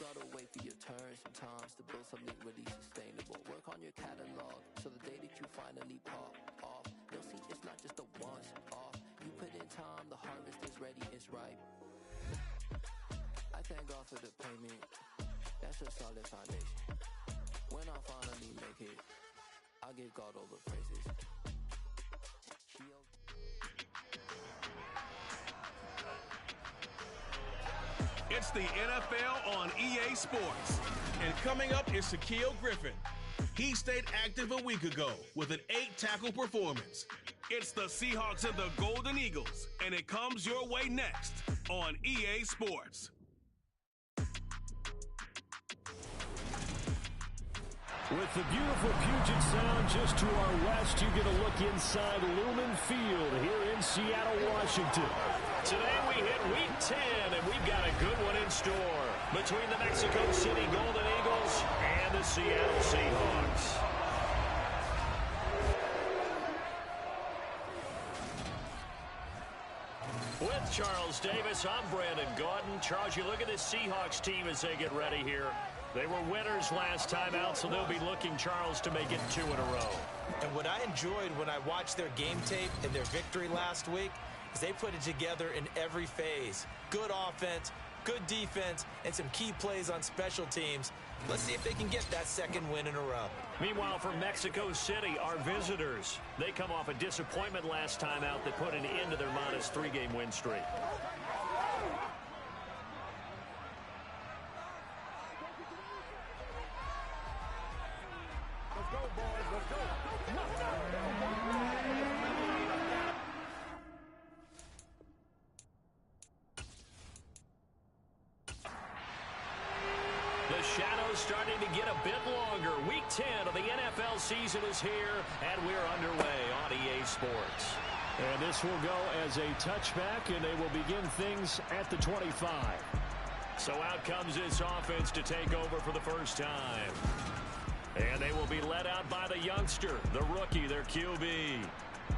gotta wait for your turn sometimes to build something really sustainable. Work on your catalog so the day that you finally pop off, you'll see it's not just a once off. You put in time, the harvest is ready, it's ripe. I thank God for the payment, that's a solid foundation. When I finally make it, I give God all the praises. It's the NFL on EA Sports. And coming up is Shaquille Griffin. He stayed active a week ago with an 8-tackle performance. It's the Seahawks and the Golden Eagles, and it comes your way next on EA Sports. With the beautiful Puget Sound just to our west, you get a look inside Lumen Field here in Seattle, Washington. Today we hit Week 10, and we've got a good one in store between the Mexico City Golden Eagles and the Seattle Seahawks. With Charles Davis, I'm Brandon Gaudin. Charles, you look at this Seahawks team as they get ready here. They were winners last time out, so they'll be looking, Charles, to make it 2 in a row. And what I enjoyed when I watched their game tape and their victory last week is they put it together in every phase. Good offense, good defense, and some key plays on special teams. Let's see if they can get that second win in a row. Meanwhile, from Mexico City, our visitors, they come off a disappointment last time out that put an end to their modest 3-game win streak. Let's go, boys. Let's go. The shadow's starting to get a bit longer. Week 10 of the NFL season is here, and we're underway on EA Sports. And this will go as a touchback, and they will begin things at the 25. So out comes this offense to take over for the first time. And they will be led out by the youngster, the rookie, their QB.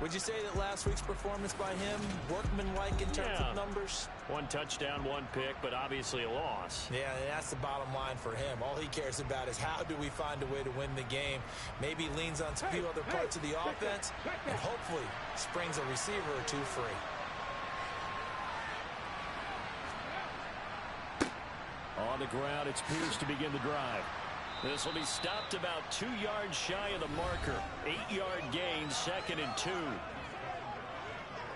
Would you say that last week's performance by him, workmanlike in terms of numbers? 1 touchdown, 1 pick, but obviously a loss. Yeah, that's the bottom line for him. All he cares about is how do we find a way to win the game. Maybe leans on a few other parts of the offense, and hopefully springs a receiver or two free. On the ground, it's Pierce to begin the drive. This will be stopped about 2 yards shy of the marker. 8-yard gain, 2nd and 2.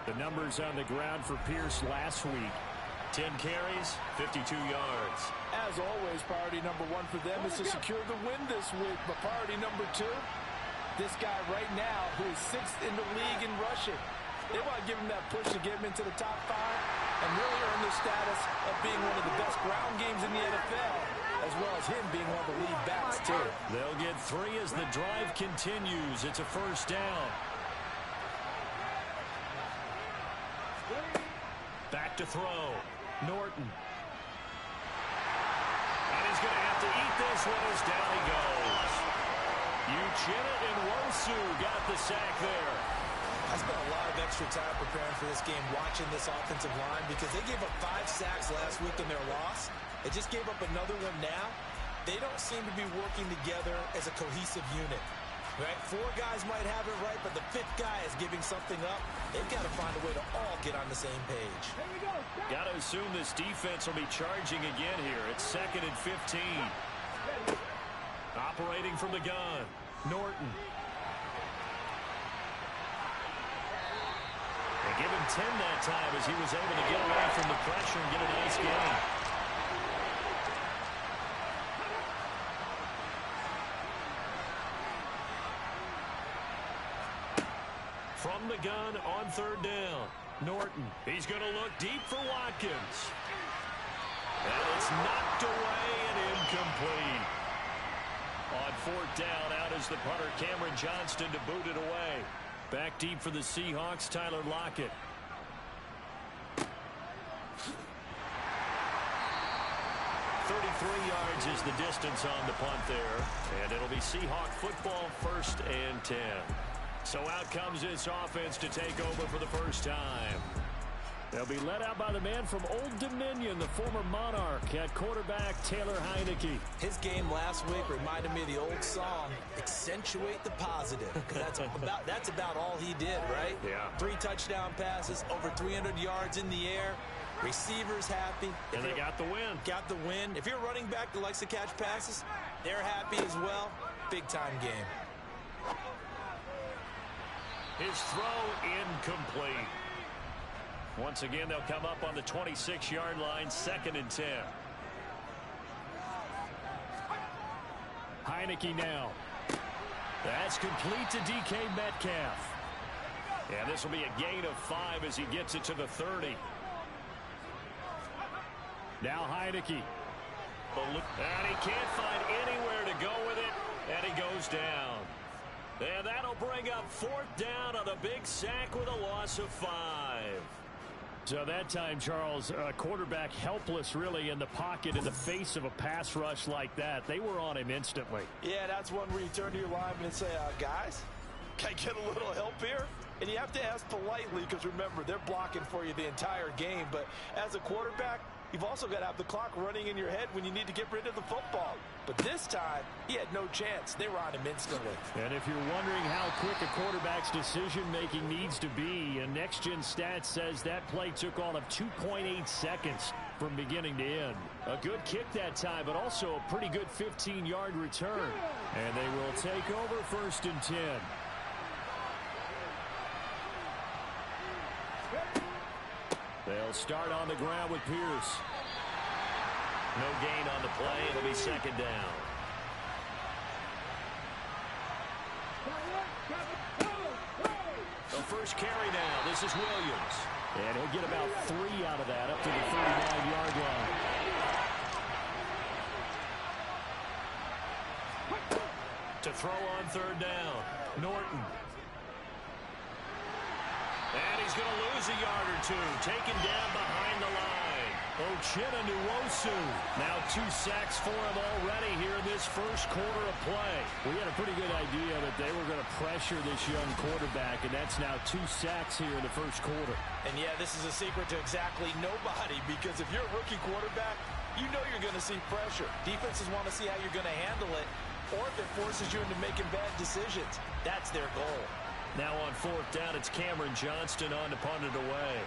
The numbers on the ground for Pierce last week. 10 carries, 52 yards. As always, priority number 1 for them is to secure the win this week. But priority number 2, this guy right now who is 6th in the league in rushing. They want to give him that push to get him into the top 5 and really earn the status of being one of the best ground games in the NFL, as well as him being one of the lead backs, too. They'll get 3 as the drive continues. It's a first down. Back to throw. Norton. And he's going to have to eat this one as down he goes. Uchenna and Wosu got the sack there. I spent a lot of extra time preparing for this game, watching this offensive line, because they gave up 5 sacks last week in their loss. They just gave up another one now. They don't seem to be working together as a cohesive unit. Right? 4 guys might have it right, but the 5th guy is giving something up. They've got to find a way to all get on the same page. Got to assume this defense will be charging again here. It's 2nd and 15. Operating from the gun, Norton. They give him 10 that time as he was able to get away from the pressure and get a nice gain. From the gun on 3rd down, Norton. He's going to look deep for Watkins. And it's knocked away and incomplete. On 4th down, out is the punter, Cameron Johnston, to boot it away. Back deep for the Seahawks, Tyler Lockett. Yards is the distance on the punt there. And it'll be Seahawk football, 1st and 10. So out comes this offense to take over for the first time. They'll be led out by the man from Old Dominion, the former Monarch, at quarterback Taylor Heineke. His game last week reminded me of the old song, Accentuate the Positive. That's about all he did, right? Yeah. 3 touchdown passes, over 300 yards in the air. Receivers happy. And they got the win. Got the win. If you're a running back that likes to catch passes, they're happy as well. Big-time game. His throw incomplete. Once again, they'll come up on the 26-yard line, 2nd and 10. Heineke now. That's complete to DK Metcalf. And this will be a gain of 5 as he gets it to the 30. Now Heineke. And he can't find anywhere to go with it, and he goes down. And that'll bring up 4th down on a big sack with a loss of 5. So that time, Charles, quarterback helpless really in the pocket in the face of a pass rush like that. They were on him instantly. Yeah, that's one where you turn to your lineman and say, guys, can I get a little help here? And you have to ask politely because, remember, they're blocking for you the entire game. But as a quarterback, you've also got to have the clock running in your head when you need to get rid of the football. But this time, he had no chance. They were on him instantly. And if you're wondering how quick a quarterback's decision-making needs to be, and Next Gen Stats says that play took all of 2.8 seconds from beginning to end. A good kick that time, but also a pretty good 15-yard return. And they will take over 1st and 10. They'll start on the ground with Pierce. No gain on the play. It'll be 2nd down. The first carry now. This is Williams. And he'll get about 3 out of that up to the 39-yard line. To throw on 3rd down. Norton. And he's going to lose a yard or 2. Taken down behind the line. Uchenna Nwosu. Now 2 sacks for him already here in this first quarter of play. We had a pretty good idea that they were going to pressure this young quarterback, and that's now 2 sacks here in the first quarter. And, yeah, this is a secret to exactly nobody because if you're a rookie quarterback, you know you're going to see pressure. Defenses want to see how you're going to handle it, or if it forces you into making bad decisions. That's their goal. Now on 4th down, it's Cameron Johnston on to punt it away.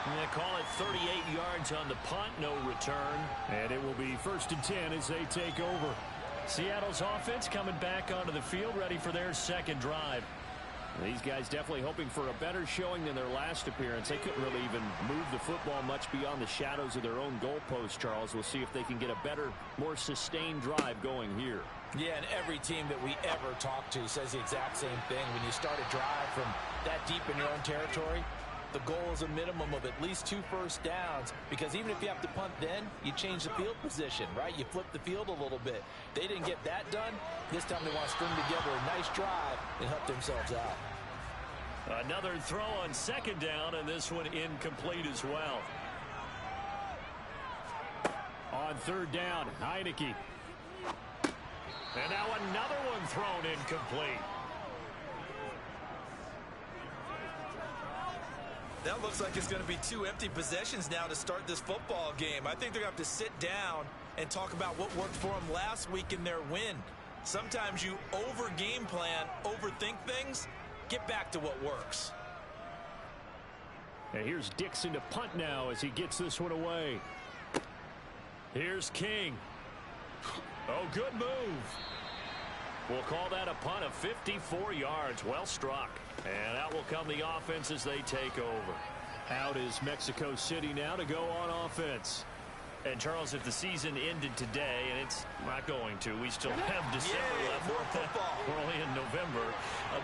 And they call it 38 yards on the punt, no return. And it will be 1st and 10 as they take over. Seattle's offense coming back onto the field, ready for their 2nd drive. These guys definitely hoping for a better showing than their last appearance. They couldn't really even move the football much beyond the shadows of their own goalpost, Charles. We'll see if they can get a better, more sustained drive going here. Yeah, and every team that we ever talk to says the exact same thing. When you start a drive from that deep in your own territory, the goal is a minimum of at least 2 first downs, because even if you have to punt then, you change the field position, right? You flip the field a little bit. They didn't get that done. This time they want to string together a nice drive and help themselves out. Another throw on 2nd down, and this one incomplete as well. On 3rd down, Heineke. And now another one thrown incomplete. That looks like it's going to be 2 empty possessions now to start this football game. I think they're going to have to sit down and talk about what worked for them last week in their win. Sometimes you over-game plan, overthink things. Get back to what works. And here's Dixon to punt now as he gets this one away. Here's King. Oh, good move. We'll call that a punt of 54 yards. Well struck. And out will come the offense as they take over. Out is Mexico City now to go on offense. And, Charles, if the season ended today, and it's not going to, we still have December left. More football. We're only in November.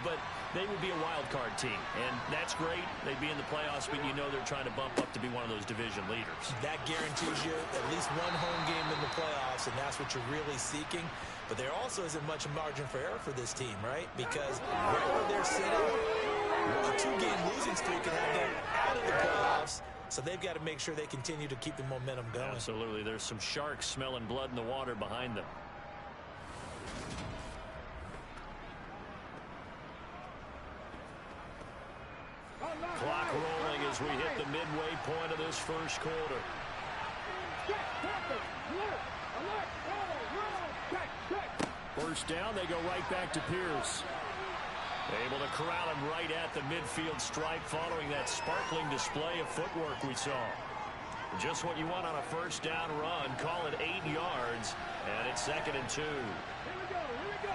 But they would be a wild card team. And that's great. They'd be in the playoffs, but you know they're trying to bump up to be one of those division leaders. That guarantees you at least one home game in the playoffs, and that's what you're really seeking. But there also isn't much margin for error for this team, right? Because right where they're sitting, a 2-game losing streak can have them out of the playoffs. So they've got to make sure they continue to keep the momentum going. Absolutely. There's some sharks smelling blood in the water behind them. as we hit the midway point of this first quarter. First down, they go right back to Pierce. Able to corral him right at the midfield stripe following that sparkling display of footwork we saw. Just what you want on a first down run. Call it 8 yards, and it's 2nd and 2. Here we go.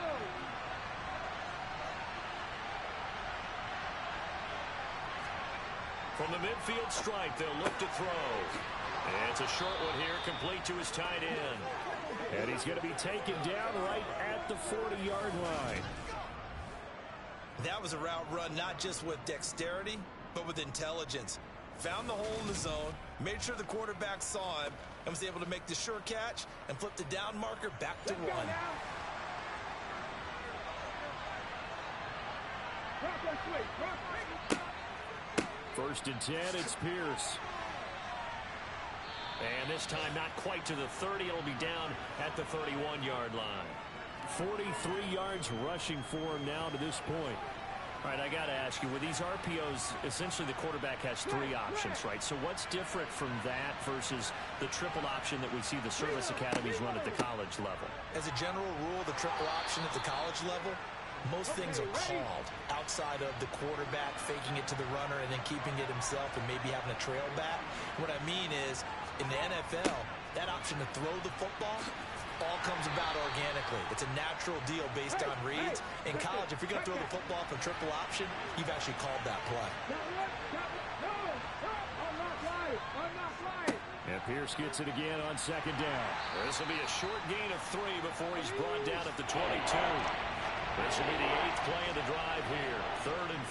From the midfield stripe, they'll look to throw. And it's a short one here, complete to his tight end. And he's going to be taken down right at the 40-yard line. That was a route run not just with dexterity, but with intelligence. Found the hole in the zone, made sure the quarterback saw him, and was able to make the sure catch and flip the down marker back to 1. First and 10, it's Pierce. And this time not quite to the 30. It'll be down at the 31-yard line. 43 yards rushing for him now to this point. All right, I got to ask you, with these RPOs, essentially the quarterback has 3 options, right? So what's different from that versus the triple option that we see the service academies run at the college level? As a general rule, the triple option at the college level, most things are called outside of the quarterback faking it to the runner and then keeping it himself and maybe having a trail back. What I mean is, in the NFL, that option to throw the football all comes about organically. It's a natural deal based on reads. In college, if you're going to throw the football for triple option, you've actually called that play. And Pierce gets it again on 2nd down. This will be a short gain of 3 before he's brought down at the 22. This will be the 8th play of the drive here. 3rd and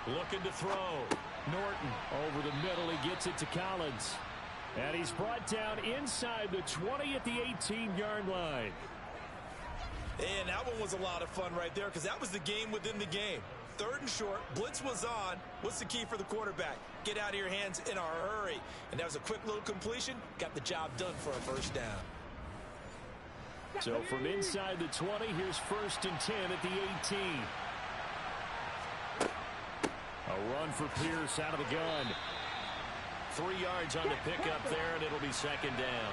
4. Looking to throw. Norton over the middle. He gets it to Collins. And he's brought down inside the 20 at the 18-yard line. And that one was a lot of fun right there because that was the game within the game. 3rd and short. Blitz was on. What's the key for the quarterback? Get out of your hands in a hurry. And that was a quick little completion. Got the job done for a first down. So from inside the 20, here's 1st and 10 at the 18. A run for Pierce out of the gun. 3 yards on the pickup there, and it'll be 2nd down.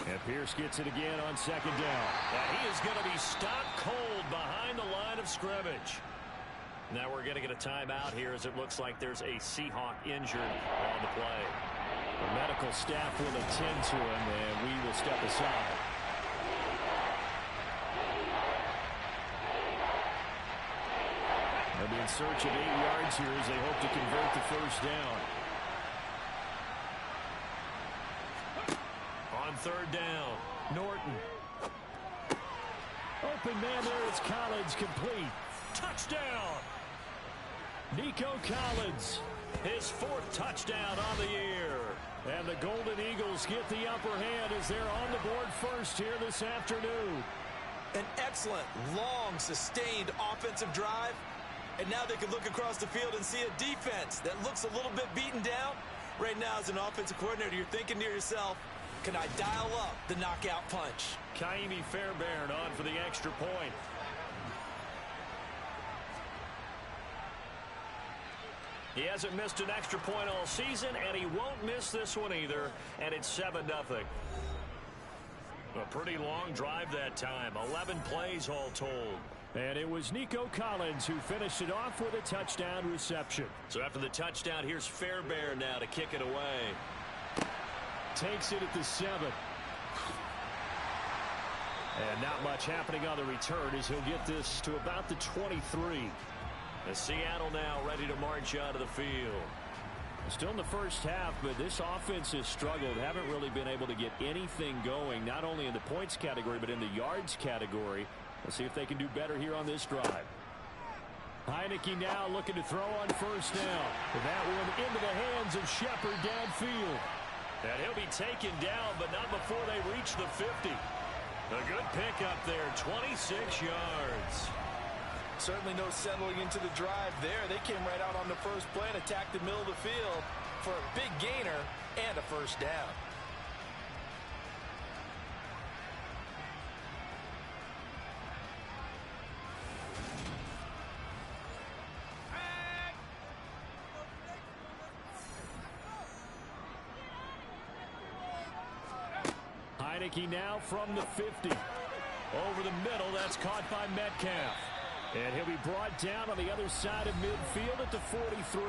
And Pierce gets it again on 2nd down. And he is going to be stopped cold behind the line of scrimmage. Now we're going to get a timeout here as it looks like there's a Seahawk injured on the play. The medical staff will attend to him, and we will step aside. They'll be in search of 8 yards here as they hope to convert the first down. On 3rd down, Norton. Open man there, it's Collins, complete. Touchdown! Nico Collins. His 4th touchdown on the year. And the Golden Eagles get the upper hand as they're on the board first here this afternoon. An excellent, long, sustained offensive drive. And now they can look across the field and see a defense that looks a little bit beaten down. Right now, as an offensive coordinator, you're thinking to yourself, can I dial up the knockout punch? Kaimi Fairbairn on for the extra point. He hasn't missed an extra point all season, and he won't miss this one either, and it's 7-0. A pretty long drive that time, 11 plays all told. And it was Nico Collins who finished it off with a touchdown reception. So after the touchdown, here's Fairbairn now to kick it away. Takes it at the 7. And not much happening on the return as he'll get this to about the 23. As Seattle now ready to march out of the field. Still in the first half, but this offense has struggled. Haven't really been able to get anything going, not only in the points category, but in the yards category. Let's see if they can do better here on this drive. Heineke now looking to throw on first down. And that one into the hands of Shepard downfield. And he'll be taken down, but not before they reach the 50. A good pickup there, 26 yards. Certainly no settling into the drive there. They came right out on the first play and attacked the middle of the field for a big gainer and a first down. making now from the 50. Over the middle, that's caught by Metcalf. And he'll be brought down on the other side of midfield at the 43.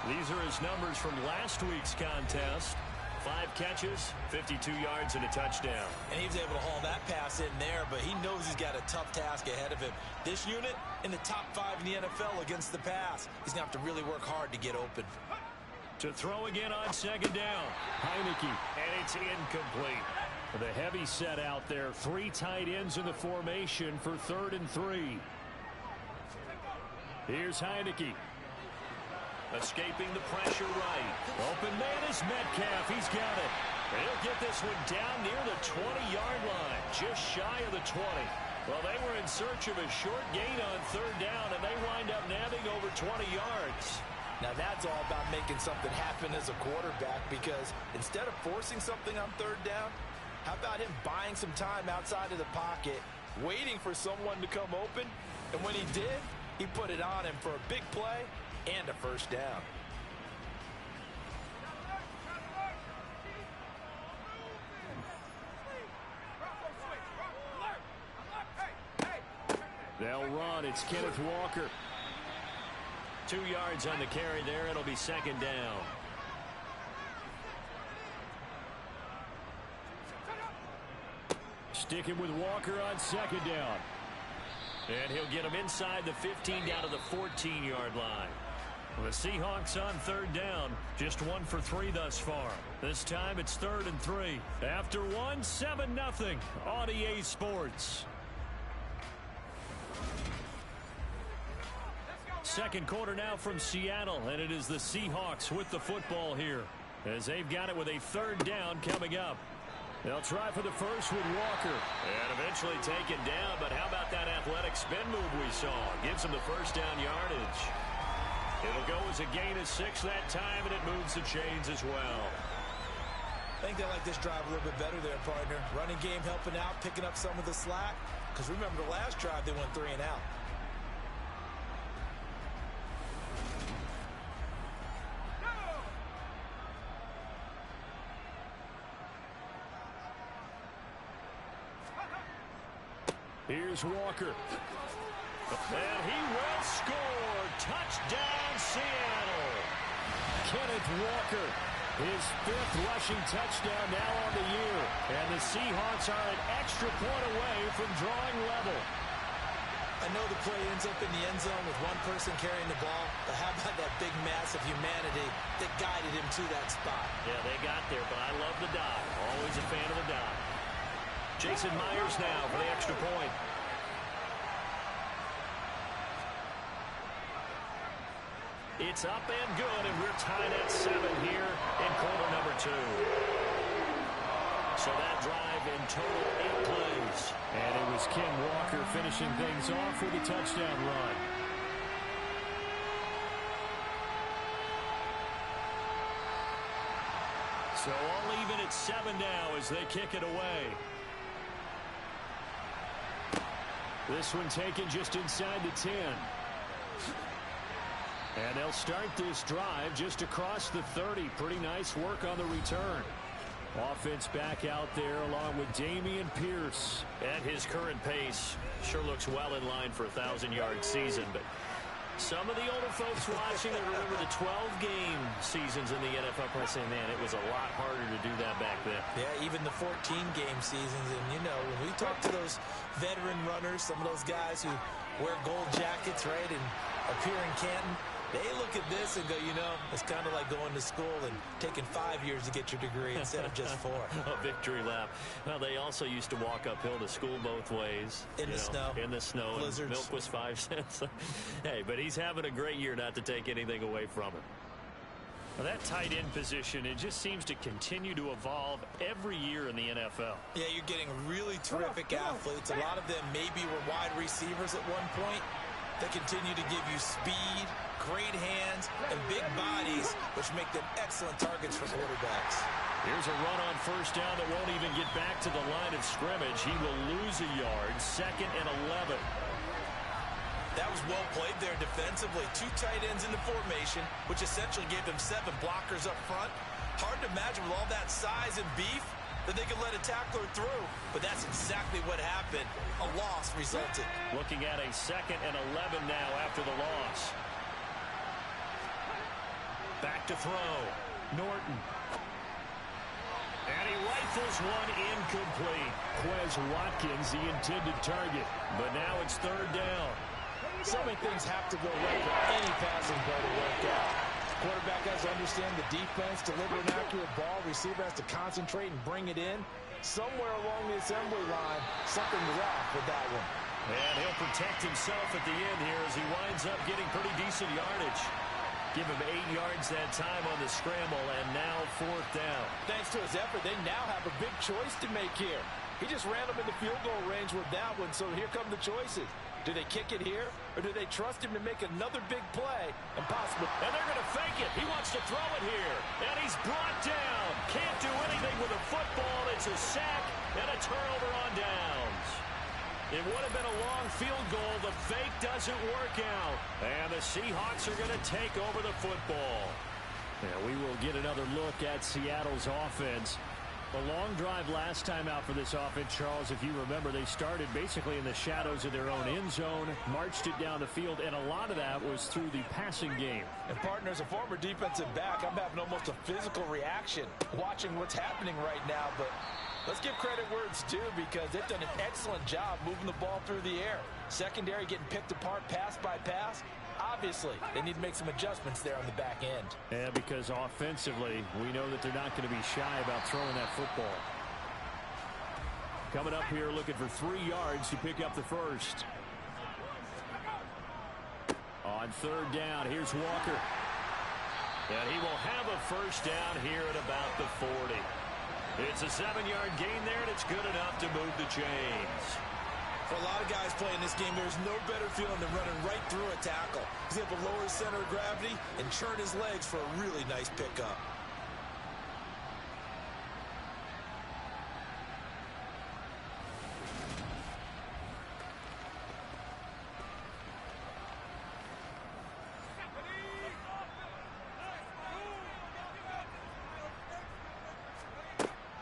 These are his numbers from last week's contest. 5 catches, 52 yards, and a touchdown. And he was able to haul that pass in there, but he knows he's got a tough task ahead of him. This unit in the top 5 in the NFL against the pass. He's going to have to really work hard to get open. To throw again on second down. Heineke, and it's incomplete. The heavy set out there. 3 tight ends in the formation for 3rd and 3. Here's Heineke. Escaping the pressure right. Open man is Metcalf. He's got it. And he'll get this one down near the 20-yard line. Just shy of the 20. Well, they were in search of a short gain on 3rd down, and they wind up nabbing over 20 yards. Now that's all about making something happen as a quarterback, because instead of forcing something on 3rd down, how about him buying some time outside of the pocket, waiting for someone to come open, and when he did, he put it on him for a big play and a 1st down. They'll run. It's Kenneth Walker. 2 yards on the carry there. It'll be 2nd down. Sticking with Walker on 2nd down. And he'll get him inside the 15 down to the 14-yard line. The Seahawks on 3rd down. Just 1 for 3 thus far. This time it's 3rd and 3. After 1, 7-0 on EA Sports. Second quarter now from Seattle, and it is the Seahawks with the football here, as they've got it with a 3rd down coming up. They'll try for the first with Walker. And eventually taken down, but how about that athletic spin move we saw? Gives him the 1st down yardage. It'll go as a gain of 6 that time, and it moves the chains as well. I think they like this drive a little bit better there, partner. Running game helping out, picking up some of the slack. Because remember the last drive, they went 3 and out. Here's Walker. And he will score. Touchdown, Seattle. Kenneth Walker, his 5th rushing touchdown now on the year. And the Seahawks are an extra point away from drawing level. I know the play ends up in the end zone with one person carrying the ball, but how about that big mass of humanity that guided him to that spot? Yeah, they got there, but I love the dive. Always a fan of the dive. Jason Myers now for the extra point. It's up and good, and we're tied at 7 here in quarter number 2. So that drive in total 8 plays. And it was Ken Walker finishing things off with a touchdown run. So all even at 7 now as they kick it away. This one taken just inside the 10. And they'll start this drive just across the 30. Pretty nice work on the return. Offense back out there along with Dameon Pierce. At his current pace, sure looks well in line for a 1,000-yard season. But some of the older folks watching that remember the 12-game seasons in the NFL probably saying, man, it was a lot harder to do that back then. Yeah, even the 14-game seasons. And, you know, when we talk to those veteran runners, some of those guys who wear gold jackets, right, and appear in Canton, they look at this and go, you know, it's kind of like going to school and taking 5 years to get your degree instead of just 4. A victory lap. Well, they also used to walk uphill to school both ways. In the snow. In the snow. Blizzards. Milk was 5 cents. Hey, but he's having a great year, not to take anything away from him. Well, that tight end position, it just seems to continue to evolve every year in the NFL. Yeah, you're getting really terrific athletes. A lot of them maybe were wide receivers at one point. They continue to give you speed, great hands, and big bodies, which make them excellent targets for quarterbacks. Here's a run on 1st down that won't even get back to the line of scrimmage. He will lose a yard, 2nd and 11. That was well played there defensively. 2 tight ends in the formation, which essentially gave them 7 blockers up front. Hard to imagine with all that size and beef, that they could let a tackler through, but that's exactly what happened. A loss resulted. Looking at a 2nd and 11 now after the loss. Back to throw. Norton. And he rifles one incomplete. Quez Watkins, the intended target. But now it's 3rd down. So many things have to go right for any passing play to work out. Quarterback has to understand the defense, deliver an accurate ball. Receiver has to concentrate and bring it in. Somewhere along the assembly line, something's off with that one. And he'll protect himself at the end here as he winds up getting pretty decent yardage. Give him 8 yards that time on the scramble, and now 4th down. Thanks to his effort, they now have a big choice to make here. He just ran them in the field goal range with that one, so here come the choices. Do they kick it here, or do they trust him to make another big play and possibly... And they're going to fake it. He wants to throw it here, and he's brought down. Can't do anything with a football. It's a sack and a turnover on downs. It would have been a long field goal. The fake doesn't work out. And the Seahawks are going to take over the football. Yeah, we will get another look at Seattle's offense. A long drive last time out for this offense, Charles. If you remember, they started basically in the shadows of their own end zone, marched it down the field, and a lot of that was through the passing game. And partner, as a former defensive back, I'm having almost a physical reaction watching what's happening right now, but let's give credit where it's due because they've done an excellent job moving the ball through the air. Secondary getting picked apart pass by pass. Obviously, they need to make some adjustments there on the back end. Yeah, because offensively, we know that they're not going to be shy about throwing that football. Coming up here looking for 3 yards to pick up the first. On 3rd down, here's Walker. And he will have a first down here at about the 40. It's a 7-yard gain there, and it's good enough to move the chains. For a lot of guys playing this game, there's no better feeling than running right through a tackle. He's able to lower his center of gravity and churn his legs for a really nice pickup.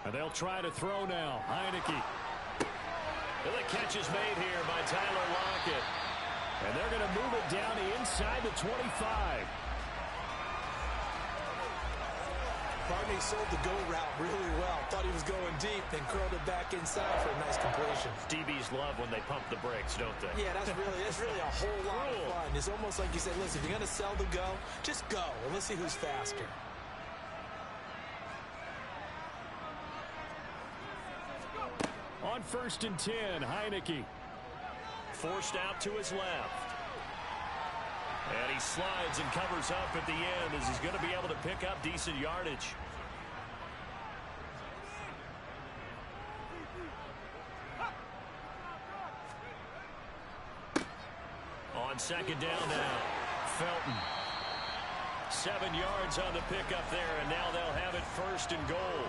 And they'll try to throw now. Heineke. And the catch is made here by Tyler Lockett. And they're going to move it down inside the 25. Barney sold the go route really well. Thought he was going deep, then curled it back inside for a nice completion. DBs love when they pump the brakes, don't they? Yeah, that's really a whole lot of fun. It's almost like you said, listen, if you're going to sell the go, just go. And let's see who's faster. On 1st and 10, Heineke. Forced out to his left. And he slides and covers up at the end as he's going to be able to pick up decent yardage. On 2nd down now, Felton. 7 yards on the pickup there, and now they'll have it 1st and goal.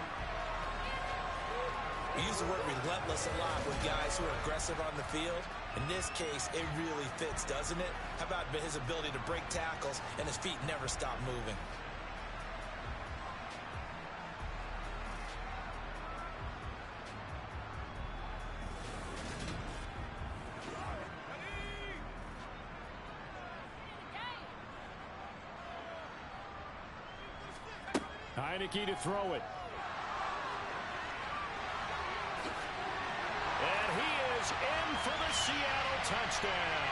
We use the word relentless a lot with guys who are aggressive on the field. In this case, it really fits, doesn't it? How about his ability to break tackles and his feet never stop moving? Heineke to throw it. In for the Seattle touchdown.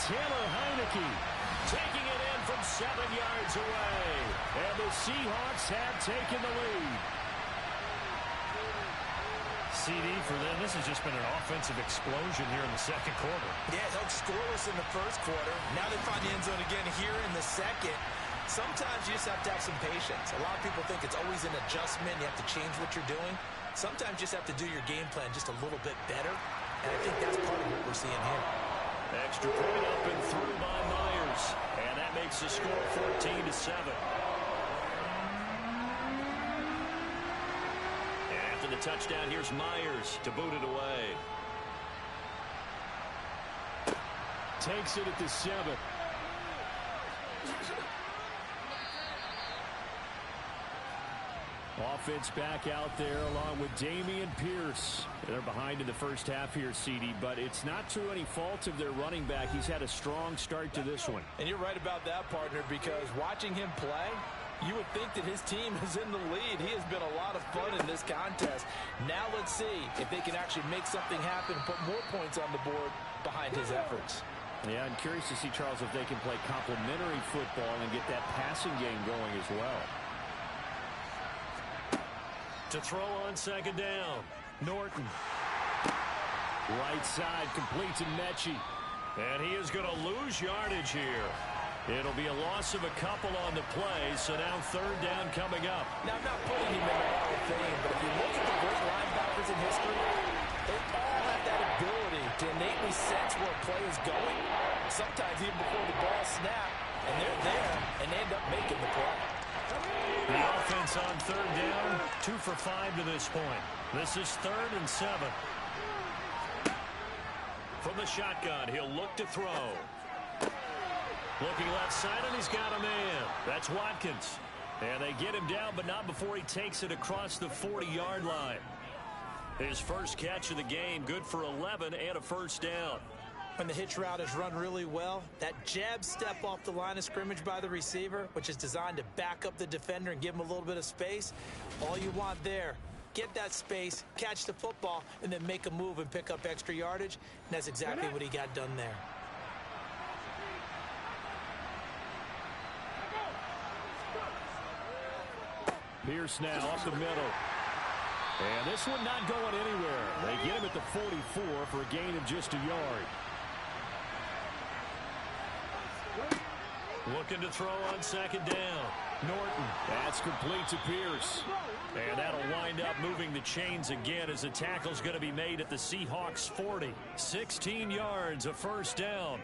Taylor Heineke taking it in from 7 yards away. And the Seahawks have taken the lead. CD for them. This has just been an offensive explosion here in the 2nd quarter. Yeah, held scoreless in the 1st quarter. Now they find the end zone again here in the 2nd. Sometimes you just have to have some patience. A lot of people think it's always an adjustment. You have to change what you're doing. Sometimes you just have to do your game plan just a little bit better, and I think that's part of what we're seeing here. Extra point up and through by Myers, and that makes the score 14-7. And after the touchdown, here's Myers to boot it away. Takes it at the 7. Offense back out there along with Dameon Pierce. They're behind in the first half here, CD, but it's not through any fault of their running back. He's had a strong start to this one. And you're right about that, partner, because watching him play, you would think that his team is in the lead. He has been a lot of fun in this contest. Now let's see if they can actually make something happen and put more points on the board behind his efforts. Yeah, I'm curious to see, Charles, if they can play complementary football and get that passing game going as well. To throw on second down, Norton. Right side, complete to Mechie. And he is going to lose yardage here. It'll be a loss of a couple on the play, so now third down coming up. Now, I'm not putting him in the Hall of Fame, but if you look at the great linebackers in history, they all have that ability to innately sense where a play is going, sometimes even before the ball snaps, and they're there, and they end up making the play. The offense on third down, 2 for 5 to this point. This is 3rd and 7. From the shotgun, he'll look to throw. Looking left side, and he's got a man. That's Watkins. And they get him down, but not before he takes it across the 40-yard line. His first catch of the game, good for 11 and a first down. When the hitch route is run really well, that jab step off the line of scrimmage by the receiver, which is designed to back up the defender and give him a little bit of space, all you want there, get that space, catch the football, and then make a move and pick up extra yardage, and that's exactly what he got done there. Pierce now up the middle. And this one not going anywhere. They get him at the 44 for a gain of just a yard. Looking to throw on second down. Norton. That's complete to Pierce. And that'll wind up moving the chains again as the tackle's going to be made at the Seahawks 40. 16 yards, a first down.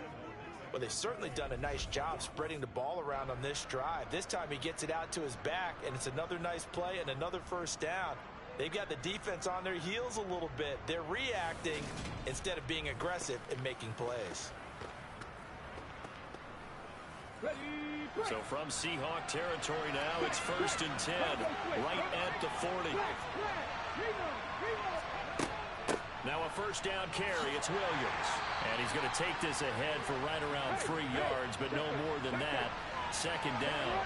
Well, they've certainly done a nice job spreading the ball around on this drive. This time he gets it out to his back, and it's another nice play and another first down. They've got the defense on their heels a little bit. They're reacting instead of being aggressive and making plays. So from Seahawk territory now, it's 1st and 10, right at the 40. Now a first down carry, it's Williams. And he's going to take this ahead for right around 3 yards, but no more than that. Second down.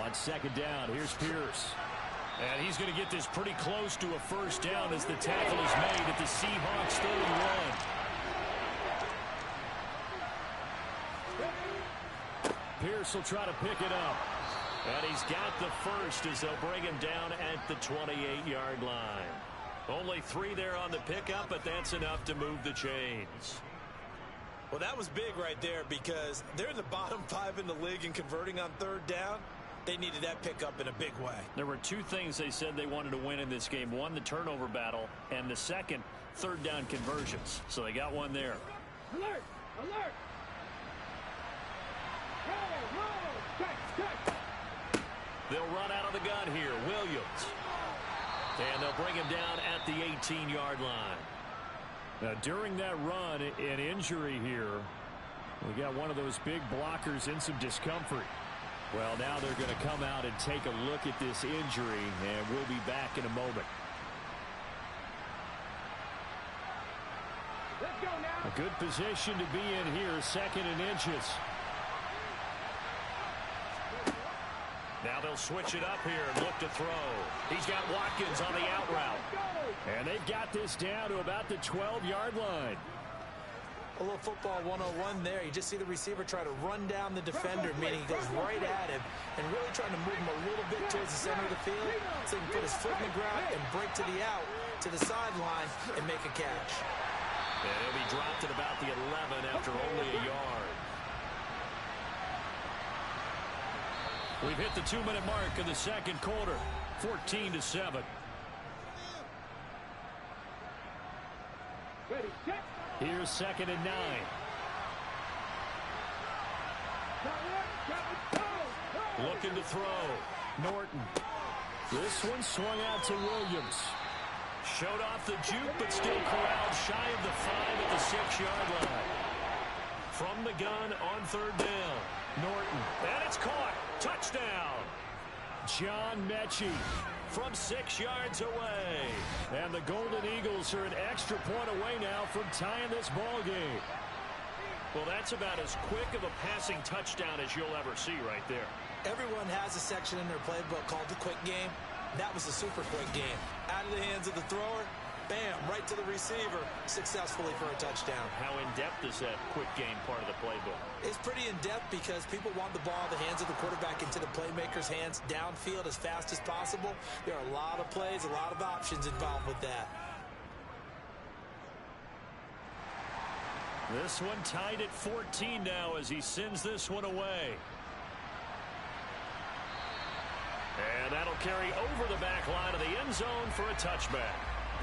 On second down, here's Pierce. And he's going to get this pretty close to a first down as the tackle is made at the Seahawks 31. Pierce will try to pick it up. And he's got the first as they'll bring him down at the 28-yard line. Only 3 there on the pickup, but that's enough to move the chains. Well, that was big right there because they're in the bottom 5 in the league in converting on third down. They needed that pickup in a big way. There were 2 things they said they wanted to win in this game. One, the turnover battle, and the second, third down conversions. So they got one there. Alert! Alert! They'll run out of the gun here. Williams. And they'll bring him down at the 18-yard line. Now, during that run, an injury here. We got one of those big blockers in some discomfort. Well, now they're going to come out and take a look at this injury, and we'll be back in a moment. Let's go now. A good position to be in here, 2nd and inches. Now they'll switch it up here and look to throw. He's got Watkins on the out route. And they've got this down to about the 12-yard line. A little football 101 there. You just see the receiver try to run down the defender, meaning he goes right at him and really trying to move him a little bit towards the center of the field so he can put his foot in the ground and break to the out, to the sideline, and make a catch. And he'll be dropped at about the 11 after only a yard. We've hit the 2-minute mark of the second quarter. 14-7. Ready, check. Here's 2nd and 9. Looking to throw. Norton. This one swung out to Williams. Showed off the juke, but still corralled shy of the 5 at the 6-yard line. From the gun on third down. Norton. And it's caught. Touchdown. John Mechie from 6 yards away. And the Golden Eagles are an extra point away now from tying this ball game. Well, that's about as quick of a passing touchdown as you'll ever see right there. Everyone has a section in their playbook called the quick game. That was a super quick game. Out of the hands of the thrower, bam, right to the receiver, successfully for a touchdown. How in-depth is that quick game part of the playbook? It's pretty in-depth because people want the ball in the hands of the quarterback into the playmaker's hands downfield as fast as possible. There are a lot of plays, a lot of options involved with that. This one tied at 14 now as he sends this one away. And that'll carry over the back line of the end zone for a touchback.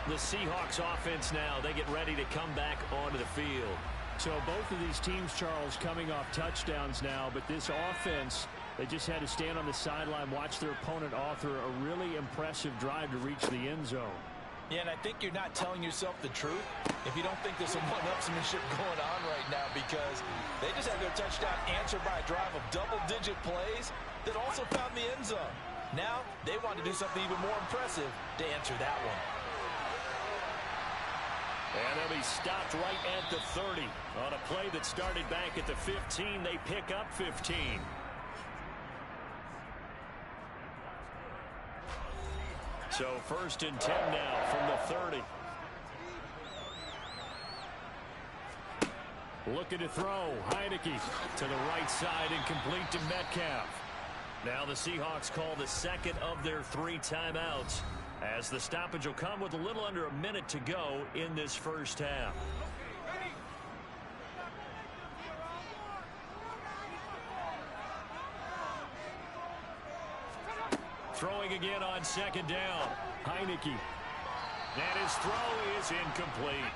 The Seahawks offense now, they get ready to come back onto the field. So both of these teams, Charles, coming off touchdowns now, but this offense, they just had to stand on the sideline, watch their opponent author a really impressive drive to reach the end zone. Yeah, and I think you're not telling yourself the truth if you don't think there's some one-upsmanship going on right now, because they just had their touchdown answered by a drive of double-digit plays that also found the end zone. Now they want to do something even more impressive to answer that one. And they'll be stopped right at the 30. On a play that started back at the 15, they pick up 15. So 1st and 10 now from the 30. Looking to throw. Heineke to the right side and complete to Metcalf. Now the Seahawks call the second of their 3 timeouts, as the stoppage will come with a little under a minute to go in this first half. Throwing again on 2nd down. Heineke. And his throw is incomplete.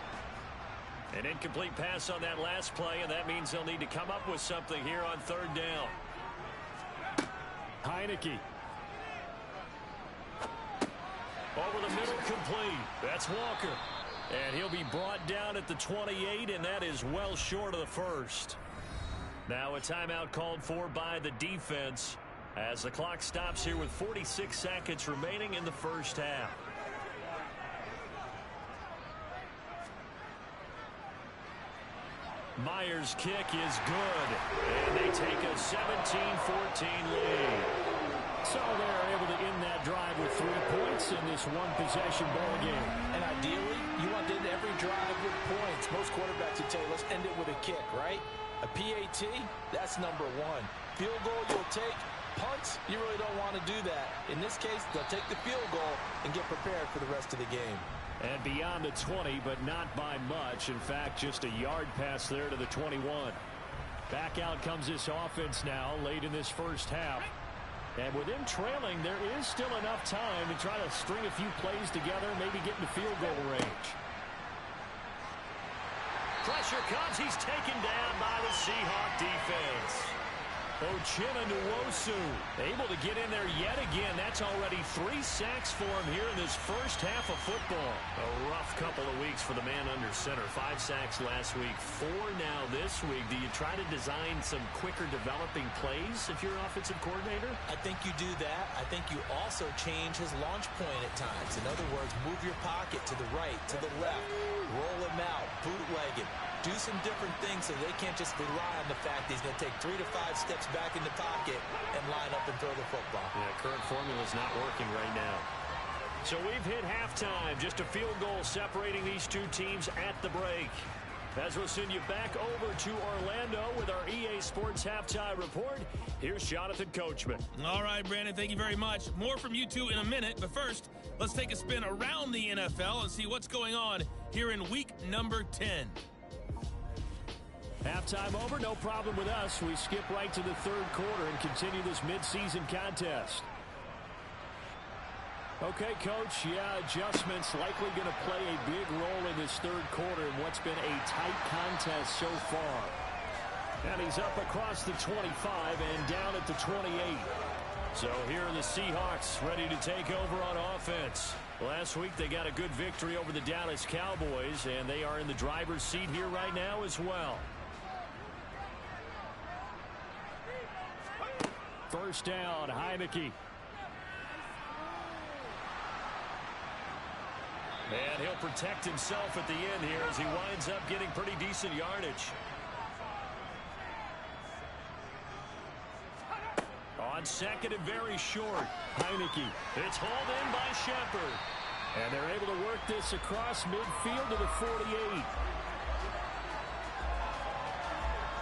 An incomplete pass on that last play, and that means they'll need to come up with something here on 3rd down. Heineke. Over the middle, complete. That's Walker. And he'll be brought down at the 28, and that is well short of the first. Now a timeout called for by the defense as the clock stops here with 46 seconds remaining in the first half. Myers' kick is good, and they take a 17-14 lead. So they're able to end that drive with 3 points in this one-possession ball game. And ideally, you want to end every drive with points. Most quarterbacks would tell you, let's end it with a kick, right? A PAT, that's number 1. Field goal you'll take. Punts, you really don't want to do that. In this case, they'll take the field goal and get prepared for the rest of the game. And beyond the 20, but not by much. In fact, just a yard pass there to the 21. Back out comes this offense now late in this first half. And with them trailing, there is still enough time to try to string a few plays together, maybe get into field goal range. Pressure comes. He's taken down by the Seahawk defense. Uchenna Nwosu able to get in there yet again. That's already 3 sacks for him here in this first half of football. A rough couple of weeks for the man under center. 5 sacks last week, 4 now this week. Do you try to design some quicker developing plays if you're an offensive coordinator? I think you do that. I think you also change his launch point at times. In other words, move your pocket to the right, to the left, roll him out, bootleg him. Do some different things so they can't just rely on the fact that he's going to take 3 to 5 steps back in the pocket and line up and throw the football. Yeah, current formula is not working right now. So we've hit halftime. Just a field goal separating these 2 teams at the break. As we'll send you back over to Orlando with our EA Sports Halftime Report, here's Jonathan Coachman. All right, Brandon, thank you very much. More from you two in a minute, but first, let's take a spin around the NFL and see what's going on here in week number 10. Halftime over, no problem with us. We skip right to the 3rd quarter and continue this midseason contest. Okay, Coach, adjustments likely going to play a big role in this 3rd quarter in what's been a tight contest so far. And he's up across the 25 and down at the 28. So here are the Seahawks ready to take over on offense. Last week they got a good victory over the Dallas Cowboys, and they are in the driver's seat here right now as well. First down, Heineke. And he'll protect himself at the end here as he winds up getting pretty decent yardage. On second and very short, Heineke. It's hauled in by Shepard. And they're able to work this across midfield to the 48.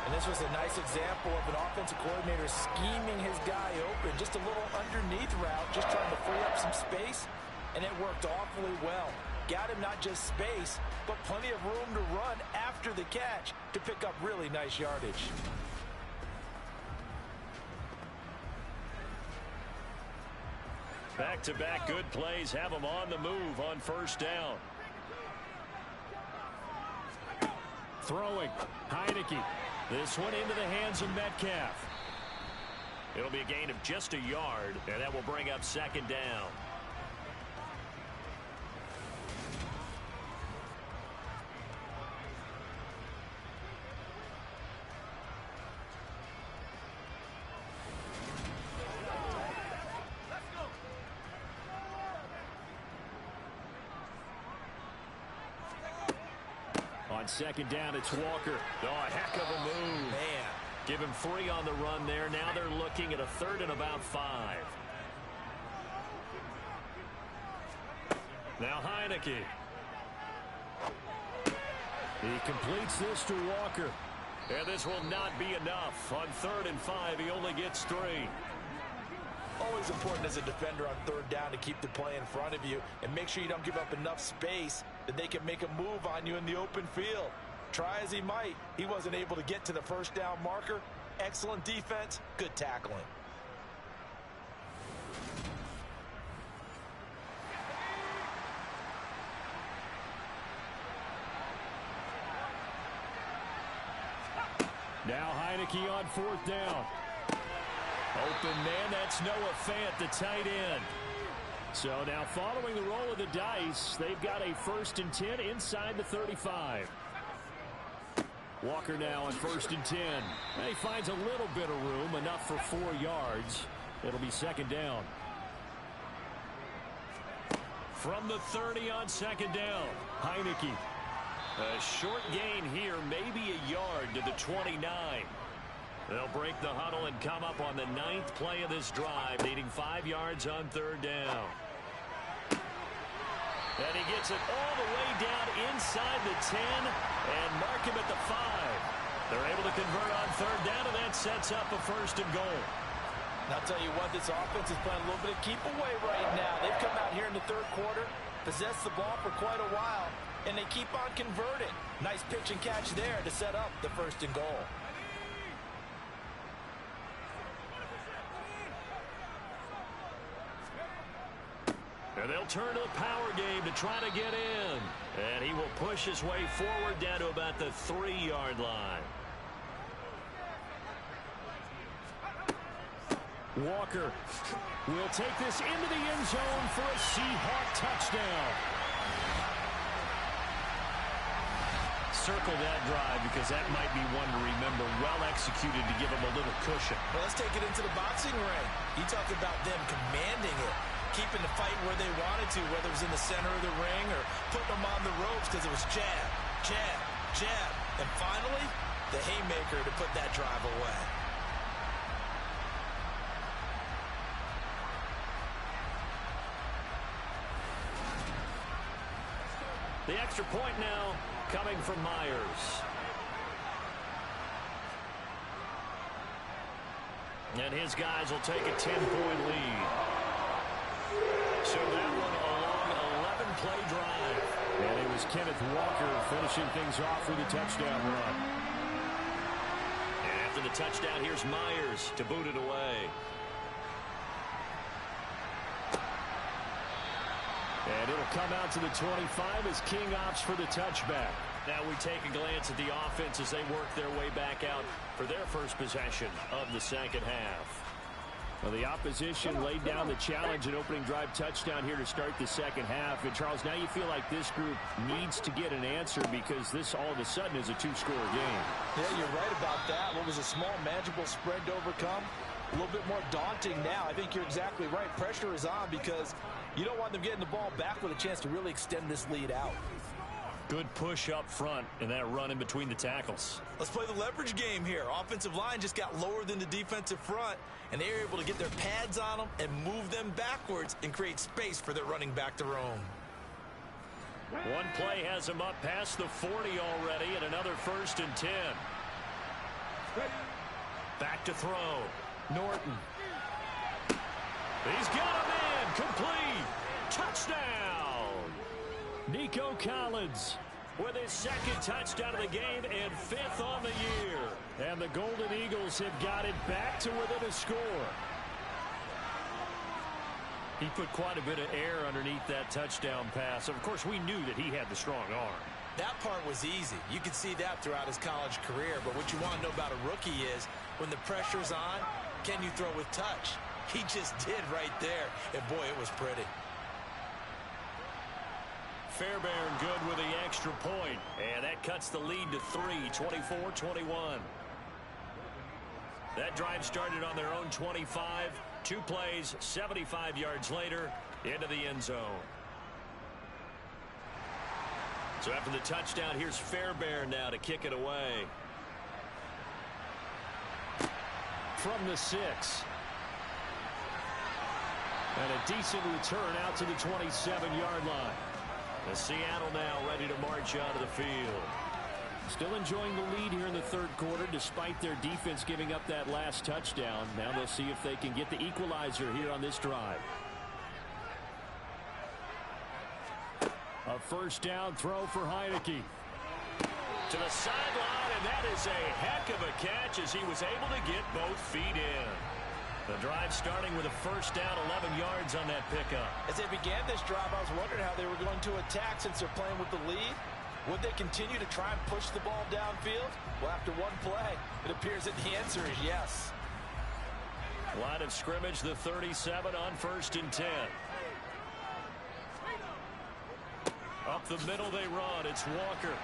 And this was a nice example of an offensive coordinator scheming his guy open. Just a little underneath route, just trying to free up some space, and it worked awfully well. Got him not just space, but plenty of room to run after the catch to pick up really nice yardage. Back-to-back good plays have him on the move on first down. Throwing, Heineke. This one into the hands of Metcalf. It'll be a gain of just a yard, and that will bring up second down. On second down, it's Walker. Oh, a heck of a move. Man. Give him 3 on the run there. Now they're looking at a 3rd and about 5. Now Heineke. He completes this to Walker. And this will not be enough. On 3rd and 5, he only gets 3. Always important as a defender on 3rd down to keep the play in front of you and make sure you don't give up enough space that they can make a move on you in the open field. Try as he might, he wasn't able to get to the first down marker. Excellent defense, good tackling. Now Heineke on 4th down. Open man, that's Noah Fant, the tight end. So now following the roll of the dice, they've got a 1st and 10 inside the 35. Walker now on 1st and 10. And he finds a little bit of room, enough for 4 yards. It'll be second down. From the 30 on second down, Heineke. a short gain here, maybe a yard to the 29. They'll break the huddle and come up on the 9th play of this drive, needing 5 yards on 3rd down. And he gets it all the way down inside the 10 and mark him at the 5. They're able to convert on 3rd down, and that sets up a 1st and goal. And I'll tell you what, this offense is playing a little bit of keep away right now. They've come out here in the 3rd quarter, possessed the ball for quite a while, and they keep on converting. Nice pitch and catch there to set up the 1st and goal. And they'll turn to the power game to try to get in. And he will push his way forward down to about the 3-yard line. Walker will take this into the end zone for a Seahawk touchdown. Circle that drive because that might be one to remember. Well executed to give him a little cushion. Well, let's take it into the boxing ring. You talk about them commanding it, keeping the fight where they wanted to, whether it was in the center of the ring or putting them on the ropes because it was jab, jab, jab. And finally, the haymaker to put that drive away. The extra point now coming from Myers. And his guys will take a 10-point lead. So that one a long 11-play drive. And it was Kenneth Walker finishing things off with a touchdown run. And after the touchdown, here's Myers to boot it away. And it'll come out to the 25 as King opts for the touchback. Now we take a glance at the offense as they work their way back out for their first possession of the second half. Well, the opposition laid down the challenge, an opening drive touchdown here to start the second half. And, Charles, now you feel like this group needs to get an answer because this all of a sudden is a 2-score game. Yeah, you're right about that. What was a small, manageable spread to overcome a little bit more daunting now. I think you're exactly right. Pressure is on because you don't want them getting the ball back with a chance to really extend this lead out. Good push up front and that run in between the tackles. Let's play the leverage game here. Offensive line just got lower than the defensive front, and they were able to get their pads on them and move them backwards and create space for their running back to roam. One play has him up past the 40 already, and another 1st and 10. Back to throw. Norton. He's got him in. Complete. Touchdown. Nico Collins with his 2nd touchdown of the game and 5th on the year. And the Golden Eagles have got it back to within a score. He put quite a bit of air underneath that touchdown pass. Of course, we knew that he had the strong arm. That part was easy. You could see that throughout his college career. But what you want to know about a rookie is when the pressure's on, can you throw with touch? He just did right there. And, boy, it was pretty. Fairbairn good with the extra point. And that cuts the lead to 3, 24-21. That drive started on their own 25. 2 plays, 75 yards later, into the end zone. So after the touchdown, here's Fairbairn now to kick it away. From the 6. And a decent return out to the 27-yard line. And Seattle now ready to march out of the field. Still enjoying the lead here in the 3rd quarter despite their defense giving up that last touchdown. Now they'll see if they can get the equalizer here on this drive. A 1st down throw for Heineke. To the sideline, and that is a heck of a catch as he was able to get both feet in. The drive starting with a 1st down, 11 yards on that pickup. As they began this drive, I was wondering how they were going to attack since they're playing with the lead. Would they continue to try and push the ball downfield? Well, after one play, it appears that the answer is yes. Line of scrimmage, the 37 on 1st and 10. Up the middle they run. It's Walker.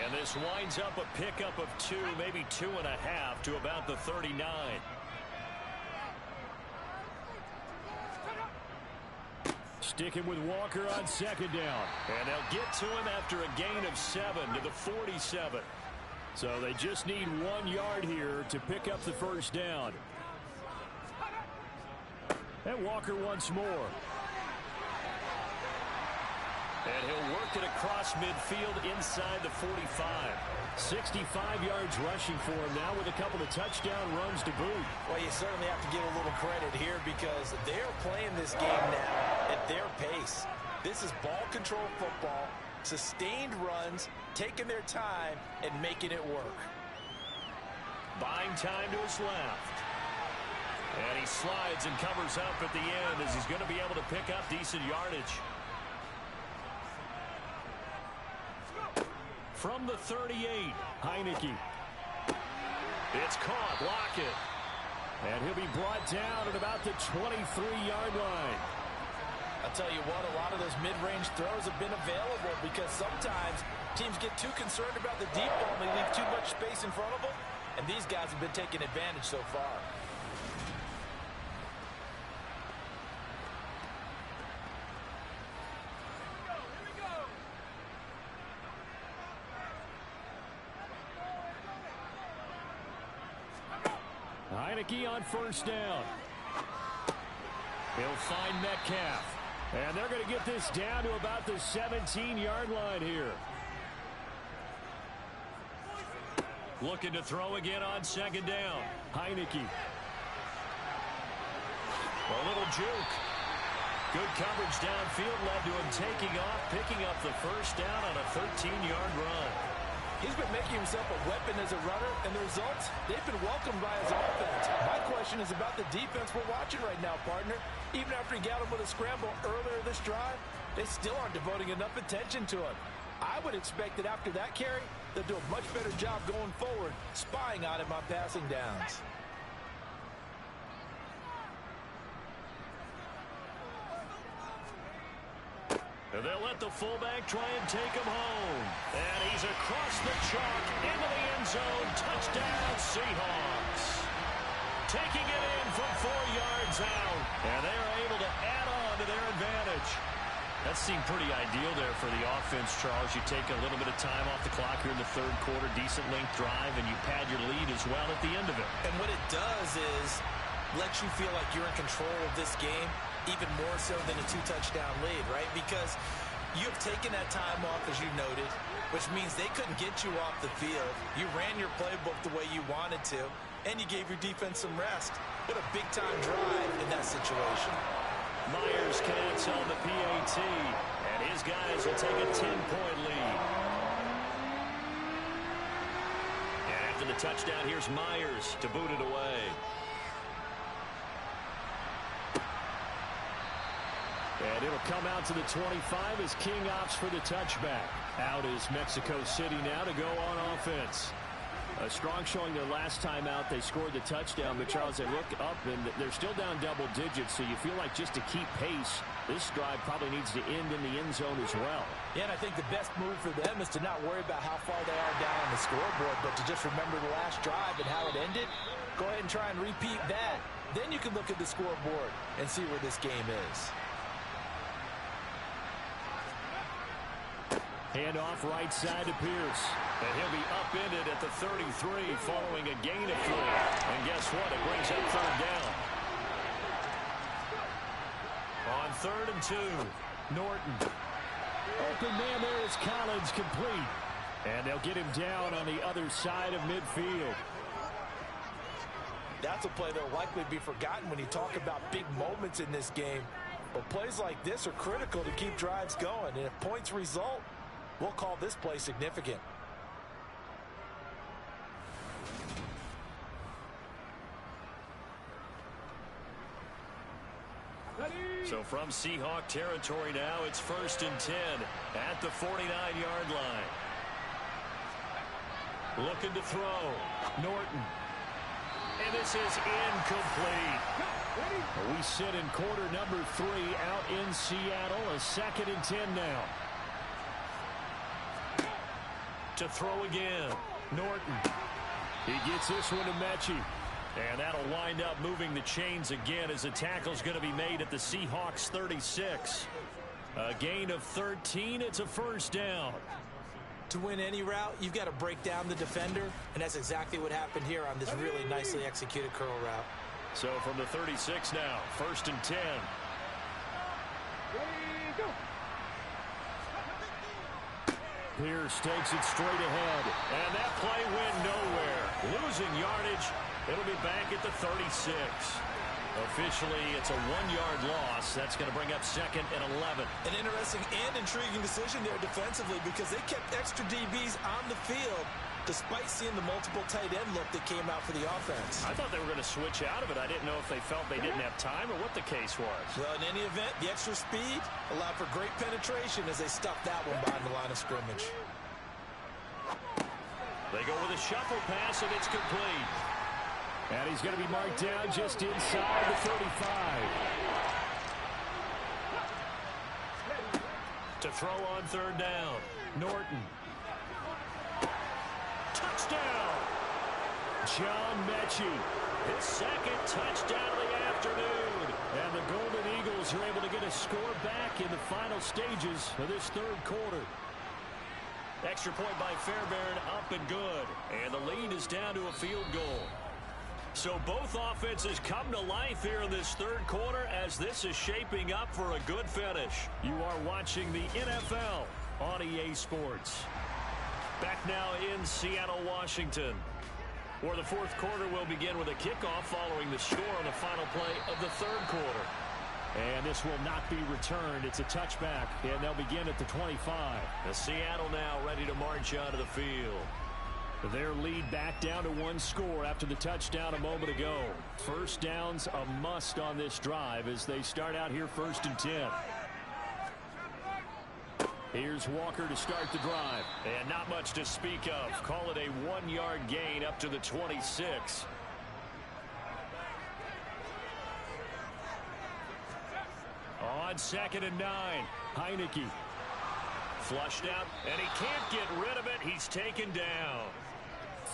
And this winds up a pickup of 2, maybe 2.5 to about the 39. Sticking with Walker on 2nd down. And they'll get to him after a gain of 7 to the 47. So they just need 1 yard here to pick up the 1st down. And Walker once more. And he'll work it across midfield inside the 45. 65 yards rushing for him now with a couple of touchdown runs to boot. Well, you certainly have to give a little credit here because they're playing this game now at their pace. This is ball control football, sustained runs, taking their time, and making it work. Buying time to his left. And he slides and covers up at the end as he's going to be able to pick up decent yardage. From the 38, Heineke. It's caught. Lockett. And he'll be brought down at about the 23-yard line. I'll tell you what, a lot of those mid-range throws have been available because sometimes teams get too concerned about the deep ball and they leave too much space in front of them. And these guys have been taking advantage so far. Heineke on 1st down. He'll find Metcalf. And they're going to get this down to about the 17-yard line here. Looking to throw again on 2nd down. Heineke. A little juke. Good coverage downfield led to him taking off, picking up the 1st down on a 13-yard run. He's been making himself a weapon as a runner, and the results, they've been welcomed by his offense. My question is about the defense we're watching right now, partner. Even after he got him with a scramble earlier this drive, they still aren't devoting enough attention to him. I would expect that after that carry, they'll do a much better job going forward, spying on him on passing downs. And they'll let the fullback try and take him home. And he's across the chalk into the end zone. Touchdown, Seahawks. taking it in from 4 yards out. And they are able to add on to their advantage. That seemed pretty ideal there for the offense, Charles. You take a little bit of time off the clock here in the third quarter, decent length drive, and you pad your lead as well at the end of it. And what it does is let you feel like you're in control of this game, even more so than a 2-touchdown lead, right? Because you have taken that time off, as you noted, which means they couldn't get you off the field. You ran your playbook the way you wanted to, and you gave your defense some rest. What a big-time drive in that situation. Myers counts on the PAT, and his guys will take a 10-point lead. And after the touchdown, here's Myers to boot it away. And it'll come out to the 25 as King opts for the touchback. Out is Mexico City now to go on offense. A strong showing their last time out. They scored the touchdown, but Charles, they look up and they're still down double digits, so you feel like just to keep pace, this drive probably needs to end in the end zone as well. Yeah, and I think the best move for them is to not worry about how far they are down on the scoreboard, but to just remember the last drive and how it ended. Go ahead and try and repeat that. Then you can look at the scoreboard and see where this game is. Handoff right side to Pierce. And he'll be upended at the 33 following a gain of 3. And guess what? It brings up third down. On 3rd and 2, Norton. Open man there is Collins, complete. And they'll get him down on the other side of midfield. That's a play that will likely be forgotten when you talk about big moments in this game. But plays like this are critical to keep drives going. And if points result, we'll call this play significant. So from Seahawk territory now, it's 1st and 10 at the 49-yard line. Looking to throw. Norton. And this is incomplete. We sit in quarter number 3 out in Seattle. A 2nd and 10 now. To throw again. Norton. He gets this one to Mechie. And that'll wind up moving the chains again as the tackle's going to be made at the Seahawks 36. A gain of 13. It's a first down. To win any route, you've got to break down the defender, and that's exactly what happened here on this really nicely executed curl route. So from the 36 now, 1st and 10. Pierce takes it straight ahead. And that play went nowhere. Losing yardage. It'll be back at the 36. Officially, it's a 1-yard loss. That's going to bring up 2nd and 11. An interesting and intriguing decision there defensively because they kept extra DBs on the field despite seeing the multiple tight end look that came out for the offense. I thought they were going to switch out of it. I didn't know if they felt they didn't have time or what the case was. Well, in any event, the extra speed allowed for great penetration as they stuffed that one behind the line of scrimmage. They go with a shuffle pass, and it's complete. And he's going to be marked down just inside the 35. To throw on 3rd down. Norton. Touchdown! John Mechie. His 2nd touchdown of the afternoon. And the Golden Eagles are able to get a score back in the final stages of this 3rd quarter. Extra point by Fairbairn, up and good. And the lead is down to a field goal. So both offenses come to life here in this 3rd quarter as this is shaping up for a good finish. You are watching the NFL on EA Sports. Back now in Seattle, Washington, where the 4th quarter will begin with a kickoff following the score on the final play of the 3rd quarter. And this will not be returned. It's a touchback, and they'll begin at the 25. The Seattle now ready to march onto the field. Their lead back down to 1 score after the touchdown a moment ago. First down's a must on this drive as they start out here 1st and 10. Here's Walker to start the drive. And not much to speak of. Call it a 1-yard gain up to the 26. On 2nd and 9, Heineke. Flushed out, and he can't get rid of it. He's taken down.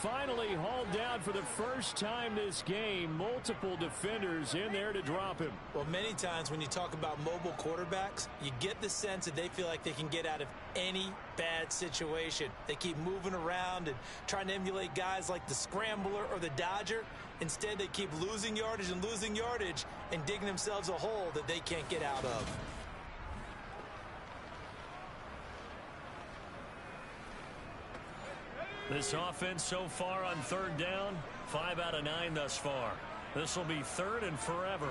finally hauled down for the first time this game. Multiple defenders in there to drop him. Well, many times when you talk about mobile quarterbacks, you get the sense that they feel like they can get out of any bad situation. They keep moving around and trying to emulate guys like the Scrambler or the Dodger. Instead, they keep losing yardage and digging themselves a hole that they can't get out of. This offense so far on third down, 5 out of 9 thus far. This will be third and forever.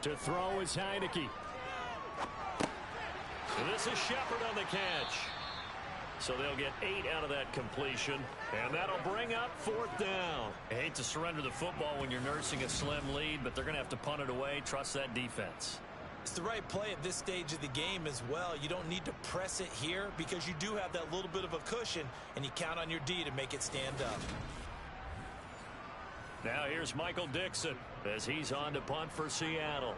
To throw is Heineke. This is Shepard on the catch. So they'll get 8 out of that completion, and that'll bring up fourth down. I hate to surrender the football when you're nursing a slim lead, but they're going to have to punt it away. Trust that defense. It's the right play at this stage of the game as well. You don't need to press it here because you do have that little bit of a cushion, and you count on your D to make it stand up. Now here's Michael Dixon as he's on to punt for Seattle.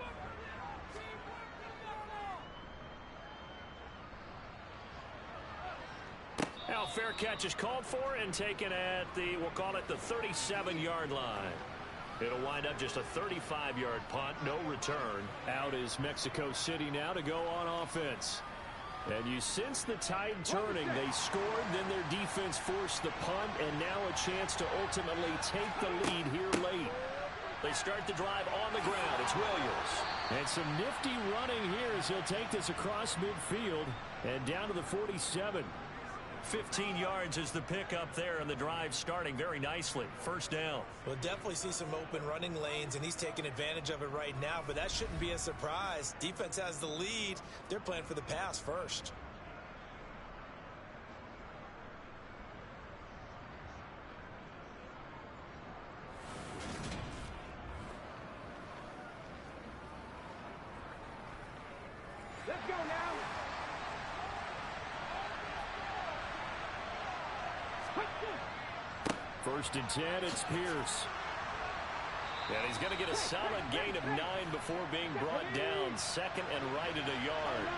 Now fair catch is called for and taken at the, we'll call it the 37-yard line. It'll wind up just a 35-yard punt, no return. Out is Mexico City now to go on offense. And you sense the tide turning. They scored, then their defense forced the punt, and now a chance to ultimately take the lead here late. They start the drive on the ground. It's Williams. And some nifty running here as he'll take this across midfield and down to the 47. 15 yards is the pickup there, and the drive starting very nicely. First down. We'll definitely see some open running lanes, and he's taking advantage of it right now, but that shouldn't be a surprise. Defense has the lead. They're playing for the pass first. Let's go now. First and 10, it's Pierce. And he's going to get a solid gain of 9 before being brought down. Second and right at a yard.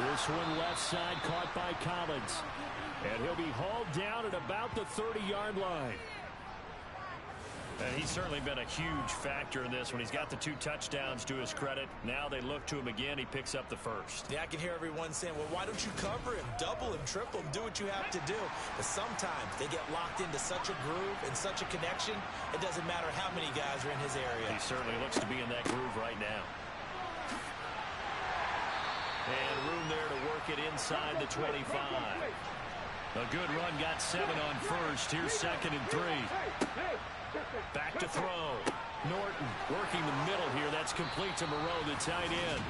This one left side caught by Collins. And he'll be hauled down at about the 30-yard line. And he's certainly been a huge factor in this when he's got the 2 touchdowns to his credit. Now they look to him again. He picks up the first. Yeah, I can hear everyone saying, well, why don't you cover him, double him, triple him, do what you have to do. But sometimes they get locked into such a groove and such a connection, it doesn't matter how many guys are in his area. He certainly looks to be in that groove right now. And room there to work it inside the 25. A good run, got 7 on first. Here's second and 3. Back to throw. Norton working the middle here. That's complete to Moreau, the tight end.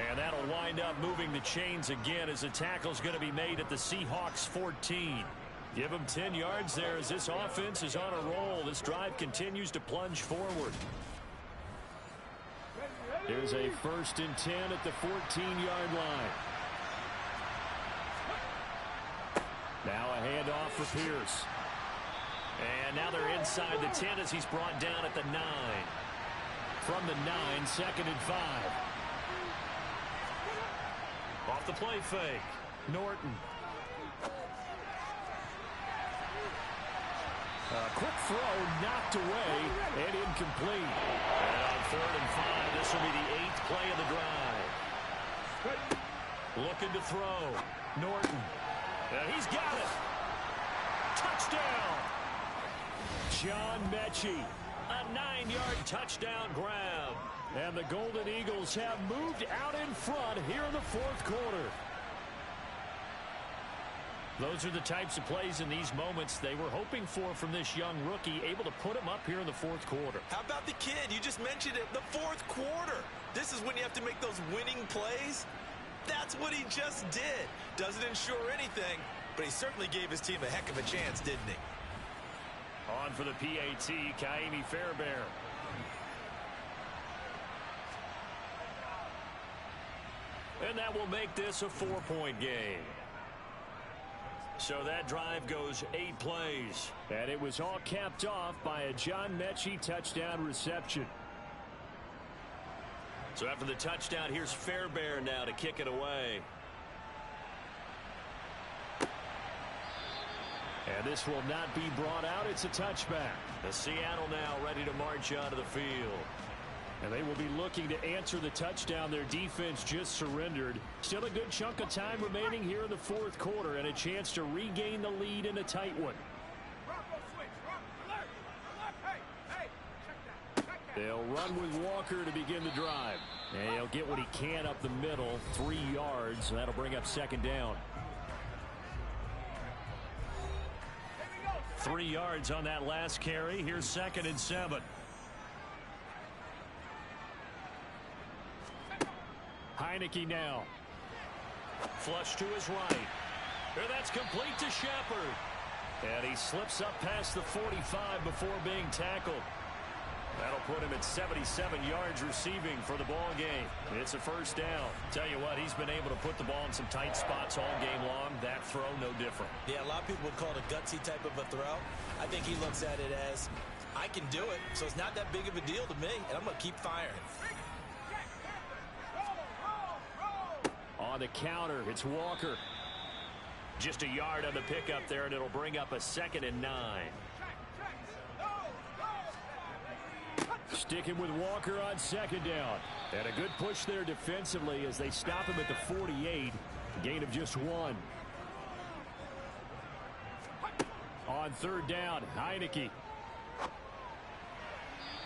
And that'll wind up moving the chains again as the tackle's going to be made at the Seahawks 14. Give them 10 yards there as this offense is on a roll. This drive continues to plunge forward. There's a first and 10 at the 14-yard line. Now a handoff for Pierce. And now they're inside the 10 as he's brought down at the 9. From the 9, second and 5. Off the play fake. Norton. A quick throw knocked away and incomplete. And on 3rd and 5, this will be the 8th play of the drive. Looking to throw. Norton. And he's got it. Touchdown. John Mechie. A 9-yard touchdown grab. And the Golden Eagles have moved out in front here in the 4th quarter. Those are the types of plays in these moments they were hoping for from this young rookie, able to put him up here in the 4th quarter. How about the kid? You just mentioned it, the 4th quarter. This is when you have to make those winning plays. That's what he just did. Doesn't ensure anything, but he certainly gave his team a heck of a chance, didn't he? On for the PAT, Kaimi Fairbairn. And that will make this a 4-point game. So that drive goes 8 plays. And it was all capped off by a John Mechie touchdown reception. So after the touchdown, here's Fairbairn now to kick it away. And this will not be brought out. It's a touchback. The Seattle now ready to march onto the field. And they will be looking to answer the touchdown their defense just surrendered. Still a good chunk of time remaining here in the fourth quarter and a chance to regain the lead in a tight one. They'll run with Walker to begin the drive. And he'll get what he can up the middle, 3 yards. That'll bring up second down. 3 yards on that last carry. Here's 2nd and 7. Heineke now. Flush to his right. And that's complete to Shepard. And he slips up past the 45 before being tackled. That'll put him at 77 yards receiving for the ball game. It's a first down. Tell you what, he's been able to put the ball in some tight spots all game long. That throw, no different. Yeah, a lot of people would call it a gutsy type of a throw. I think he looks at it as, I can do it, so it's not that big of a deal to me, and I'm going to keep firing. On the counter, it's Walker. Just a yard on the pickup there, and it'll bring up a 2nd and 9. Sticking with Walker on second down. And a good push there defensively as they stop him at the 48. A gain of just 1. On third down, Heineke.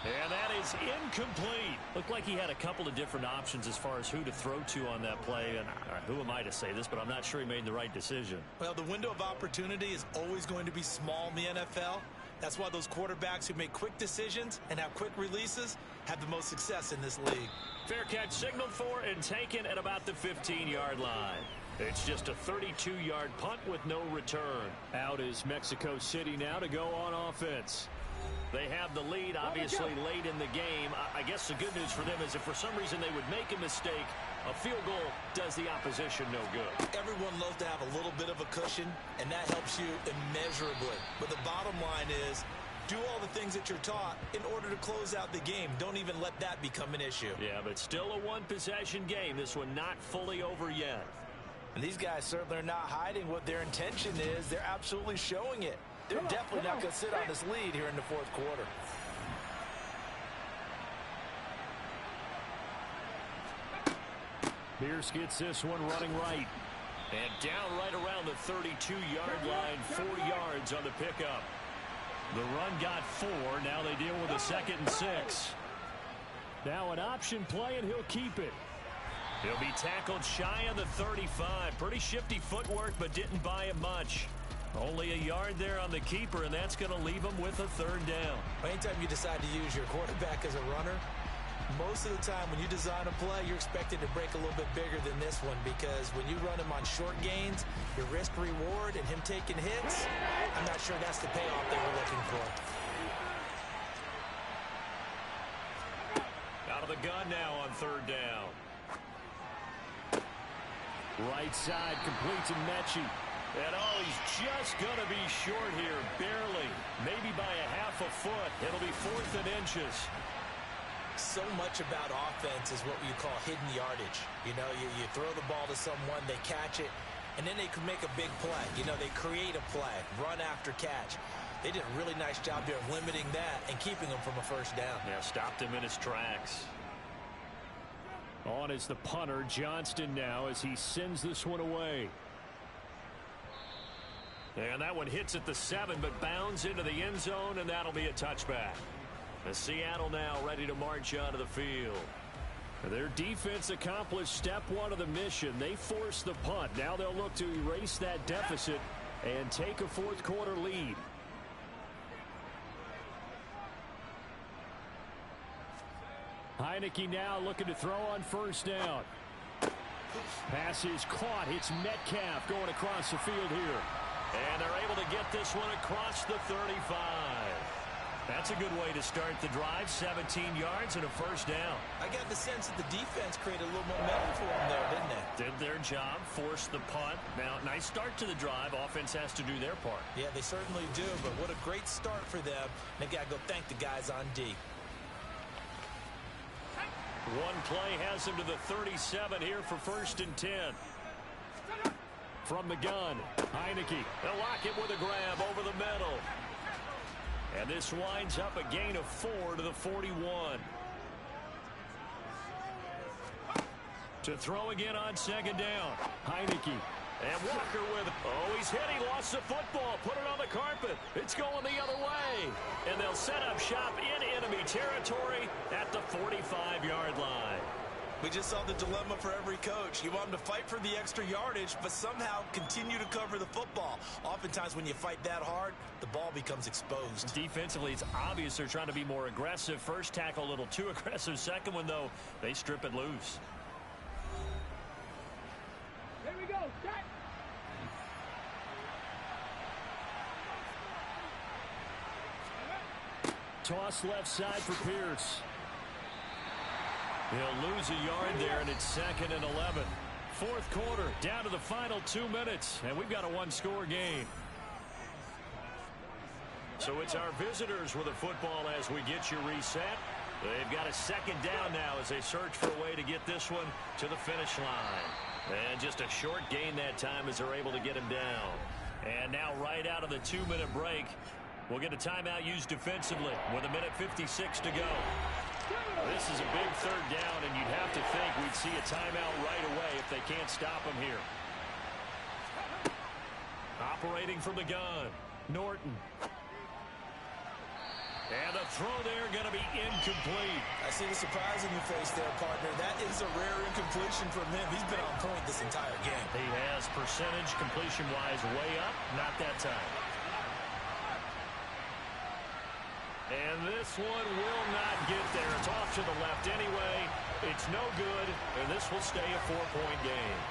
And that is incomplete. Looked like he had a couple of different options as far as who to throw to on that play. And who am I to say this, but I'm not sure he made the right decision. Well, the window of opportunity is always going to be small in the NFL. That's why those quarterbacks who make quick decisions and have quick releases have the most success in this league. Fair catch signaled for and taken at about the 15-yard line. It's just a 32-yard punt with no return. Out is Mexico City now to go on offense. They have the lead, obviously, late in the game. I guess the good news for them is if for some reason they would make a mistake, a field goal does the opposition no good. Everyone loves to have a little bit of a cushion, and that helps you immeasurably. But the bottom line is, do all the things that you're taught in order to close out the game. Don't even let that become an issue. Yeah, but still a one-possession game. This one not fully over yet. And these guys certainly are not hiding what their intention is. They're absolutely showing it. They're definitely not going to sit on this lead here in the fourth quarter. Pierce gets this one running right. And down right around the 32-yard line, 4 yards on the pickup. The run got 4. Now they deal with a 2nd and 6. Now an option play, and he'll keep it. He'll be tackled shy of the 35. Pretty shifty footwork, but didn't buy him much. Only a yard there on the keeper, and that's going to leave him with a third down. Anytime you decide to use your quarterback as a runner, most of the time when you design a play, you're expected to break a little bit bigger than this one because when you run him on short gains, your risk-reward and him taking hits, I'm not sure that's the payoff they were looking for. Out of the gun now on third down. Right side completes to Mechie. And he's just going to be short here, barely. Maybe by a half a foot. It'll be 4th and inches. So much about offense is what you call hidden yardage. You know, you throw the ball to someone, they catch it, and then they can make a big play. You know, they create a play, run after catch. They did a really nice job there of limiting that and keeping him from a first down. Yeah, stopped him in his tracks. On is the punter, Johnston now, as he sends this one away. And that one hits at the 7, but bounds into the end zone, and that'll be a touchback. The Seattle now ready to march onto the field. Their defense accomplished step 1 of the mission. They forced the punt. Now they'll look to erase that deficit and take a fourth quarter lead. Heineke now looking to throw on first down. Pass is caught. It's Metcalf going across the field here. And they're able to get this one across the 35. That's a good way to start the drive. 17 yards and a first down. I got the sense that the defense created a little momentum for them there, didn't they? Did their job, forced the punt. Now, nice start to the drive. Offense has to do their part. Yeah, they certainly do, but what a great start for them. They got to go thank the guys on D. One play has him to the 37 here for 1st and 10. From the gun, Heineke. They'll lock it with a grab over the middle. And this winds up a gain of 4 to the 41. To throw again on 2nd down. Heineke. And Walker with it. Oh, he's hit. He lost the football. Put it on the carpet. It's going the other way. And they'll set up shop in enemy territory at the 45-yard line. We just saw the dilemma for every coach. You want them to fight for the extra yardage, but somehow continue to cover the football. Oftentimes when you fight that hard, the ball becomes exposed. Defensively, it's obvious they're trying to be more aggressive. First tackle, a little too aggressive. Second one, though, they strip it loose. Here we go. Set. Toss left side for Pierce. He'll lose a yard there, and it's 2nd and 11. 4th quarter, down to the final 2 minutes, and we've got a one-score game. So it's our visitors with a football as we get you reset. They've got a 2nd down now as they search for a way to get this one to the finish line. And just a short gain that time as they're able to get him down. And now right out of the 2-minute break, we'll get a timeout used defensively with 1:56 to go. This is a big 3rd down, and you'd have to think we'd see a timeout right away if they can't stop him here. Operating from the gun, Norton. And the throw there going to be incomplete. I see the surprise in your face there, partner. That is a rare incompletion from him. He's been on point this entire game. He has percentage completion-wise way up. Not that time. And this one will not get there. It's off to the left anyway. It's no good, and this will stay a 4-point game.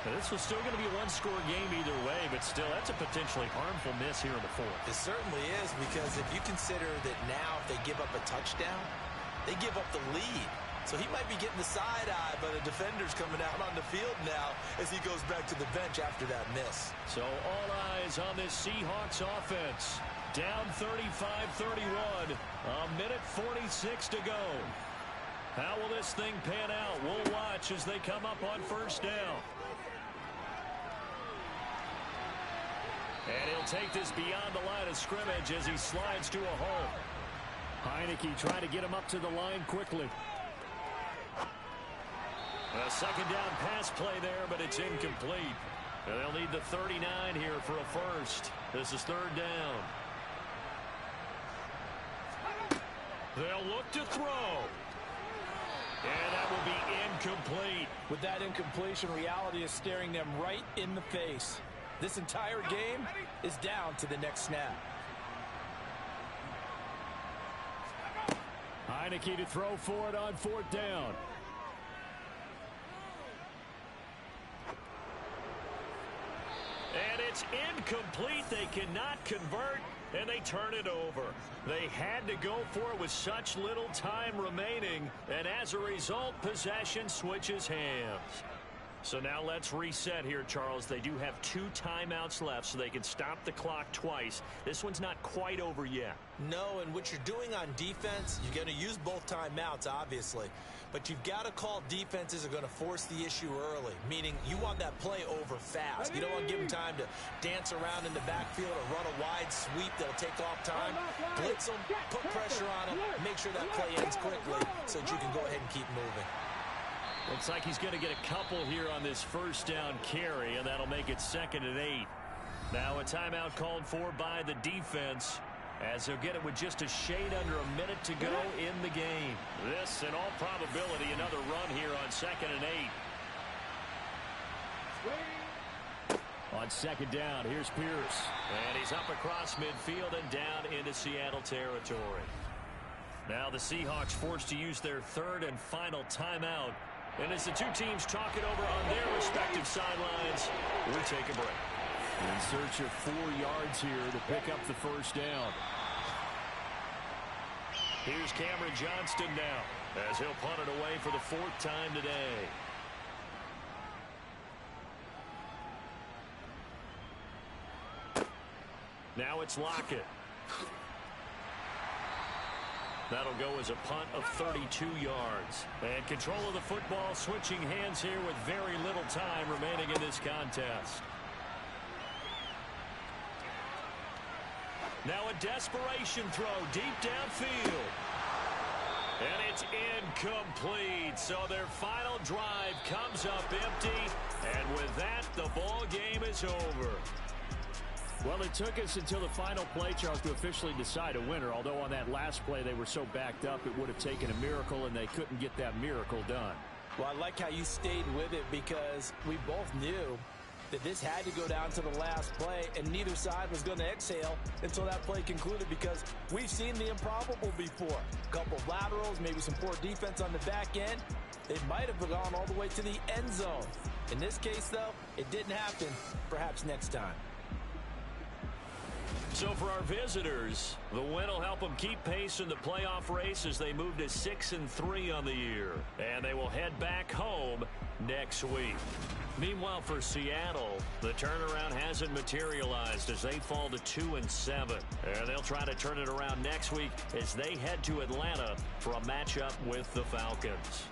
Now, this was still going to be a one-score game either way, but still, that's a potentially harmful miss here in the 4th. It certainly is, because if you consider that now if they give up a touchdown, they give up the lead. So he might be getting the side eye, but a defender's coming out on the field now as he goes back to the bench after that miss. So all eyes on this Seahawks offense. Down 35-31, 1:46 to go. How will this thing pan out? We'll watch as they come up on 1st down. And he'll take this beyond the line of scrimmage as he slides to a hole. Heineke trying to get him up to the line quickly. A 2nd down pass play there, but it's incomplete. And they'll need the 39 here for a first. This is 3rd down. They'll look to throw. And that will be incomplete. With that incompletion, reality is staring them right in the face. This entire game is down to the next snap. Heineke to throw for it on 4th down. And it's incomplete. They cannot convert, and they turn it over. They had to go for it with such little time remaining, and as a result, possession switches hands. So now let's reset here, Charles. They do have 2 timeouts left, so they can stop the clock twice. This one's not quite over yet. No, and what you're doing on defense, you're going to use both timeouts, obviously. But you've got to call defenses are going to force the issue early, meaning you want that play over fast. You don't want to give them time to dance around in the backfield or run a wide sweep that'll take off time. Blitz them, put pressure on them, make sure that play ends quickly so that you can go ahead and keep moving. Looks like he's going to get a couple here on this 1st down carry, and that'll make it 2nd and 8. Now a timeout called for by the defense, as they'll get it with just a shade under a minute to go in the game. This, in all probability, another run here on 2nd and 8. On 2nd down, here's Pierce. And he's up across midfield and down into Seattle territory. Now the Seahawks forced to use their 3rd and final timeout. And as the 2 teams talk it over on their respective sidelines, we take a break. In search of 4 yards here to pick up the 1st down. Here's Cameron Johnston now, as he'll punt it away for the 4th time today. Now it's Lockett. That'll go as a punt of 32 yards. And control of the football switching hands here with very little time remaining in this contest. Now a desperation throw deep downfield. And it's incomplete. So their final drive comes up empty. And with that, the ball game is over. Well, it took us until the final play, Charles, to officially decide a winner. Although on that last play they were so backed up, it would have taken a miracle, and they couldn't get that miracle done. Well, I like how you stayed with it because we both knew that this had to go down to the last play, and neither side was going to exhale until that play concluded because we've seen the improbable before. A couple of laterals, maybe some poor defense on the back end. They might have gone all the way to the end zone. In this case, though, it didn't happen. Perhaps next time. So for our visitors, the win will help them keep pace in the playoff race as they move to 6-3 on the year. And they will head back home next week. Meanwhile, for Seattle, the turnaround hasn't materialized as they fall to 2-7. And they'll try to turn it around next week as they head to Atlanta for a matchup with the Falcons.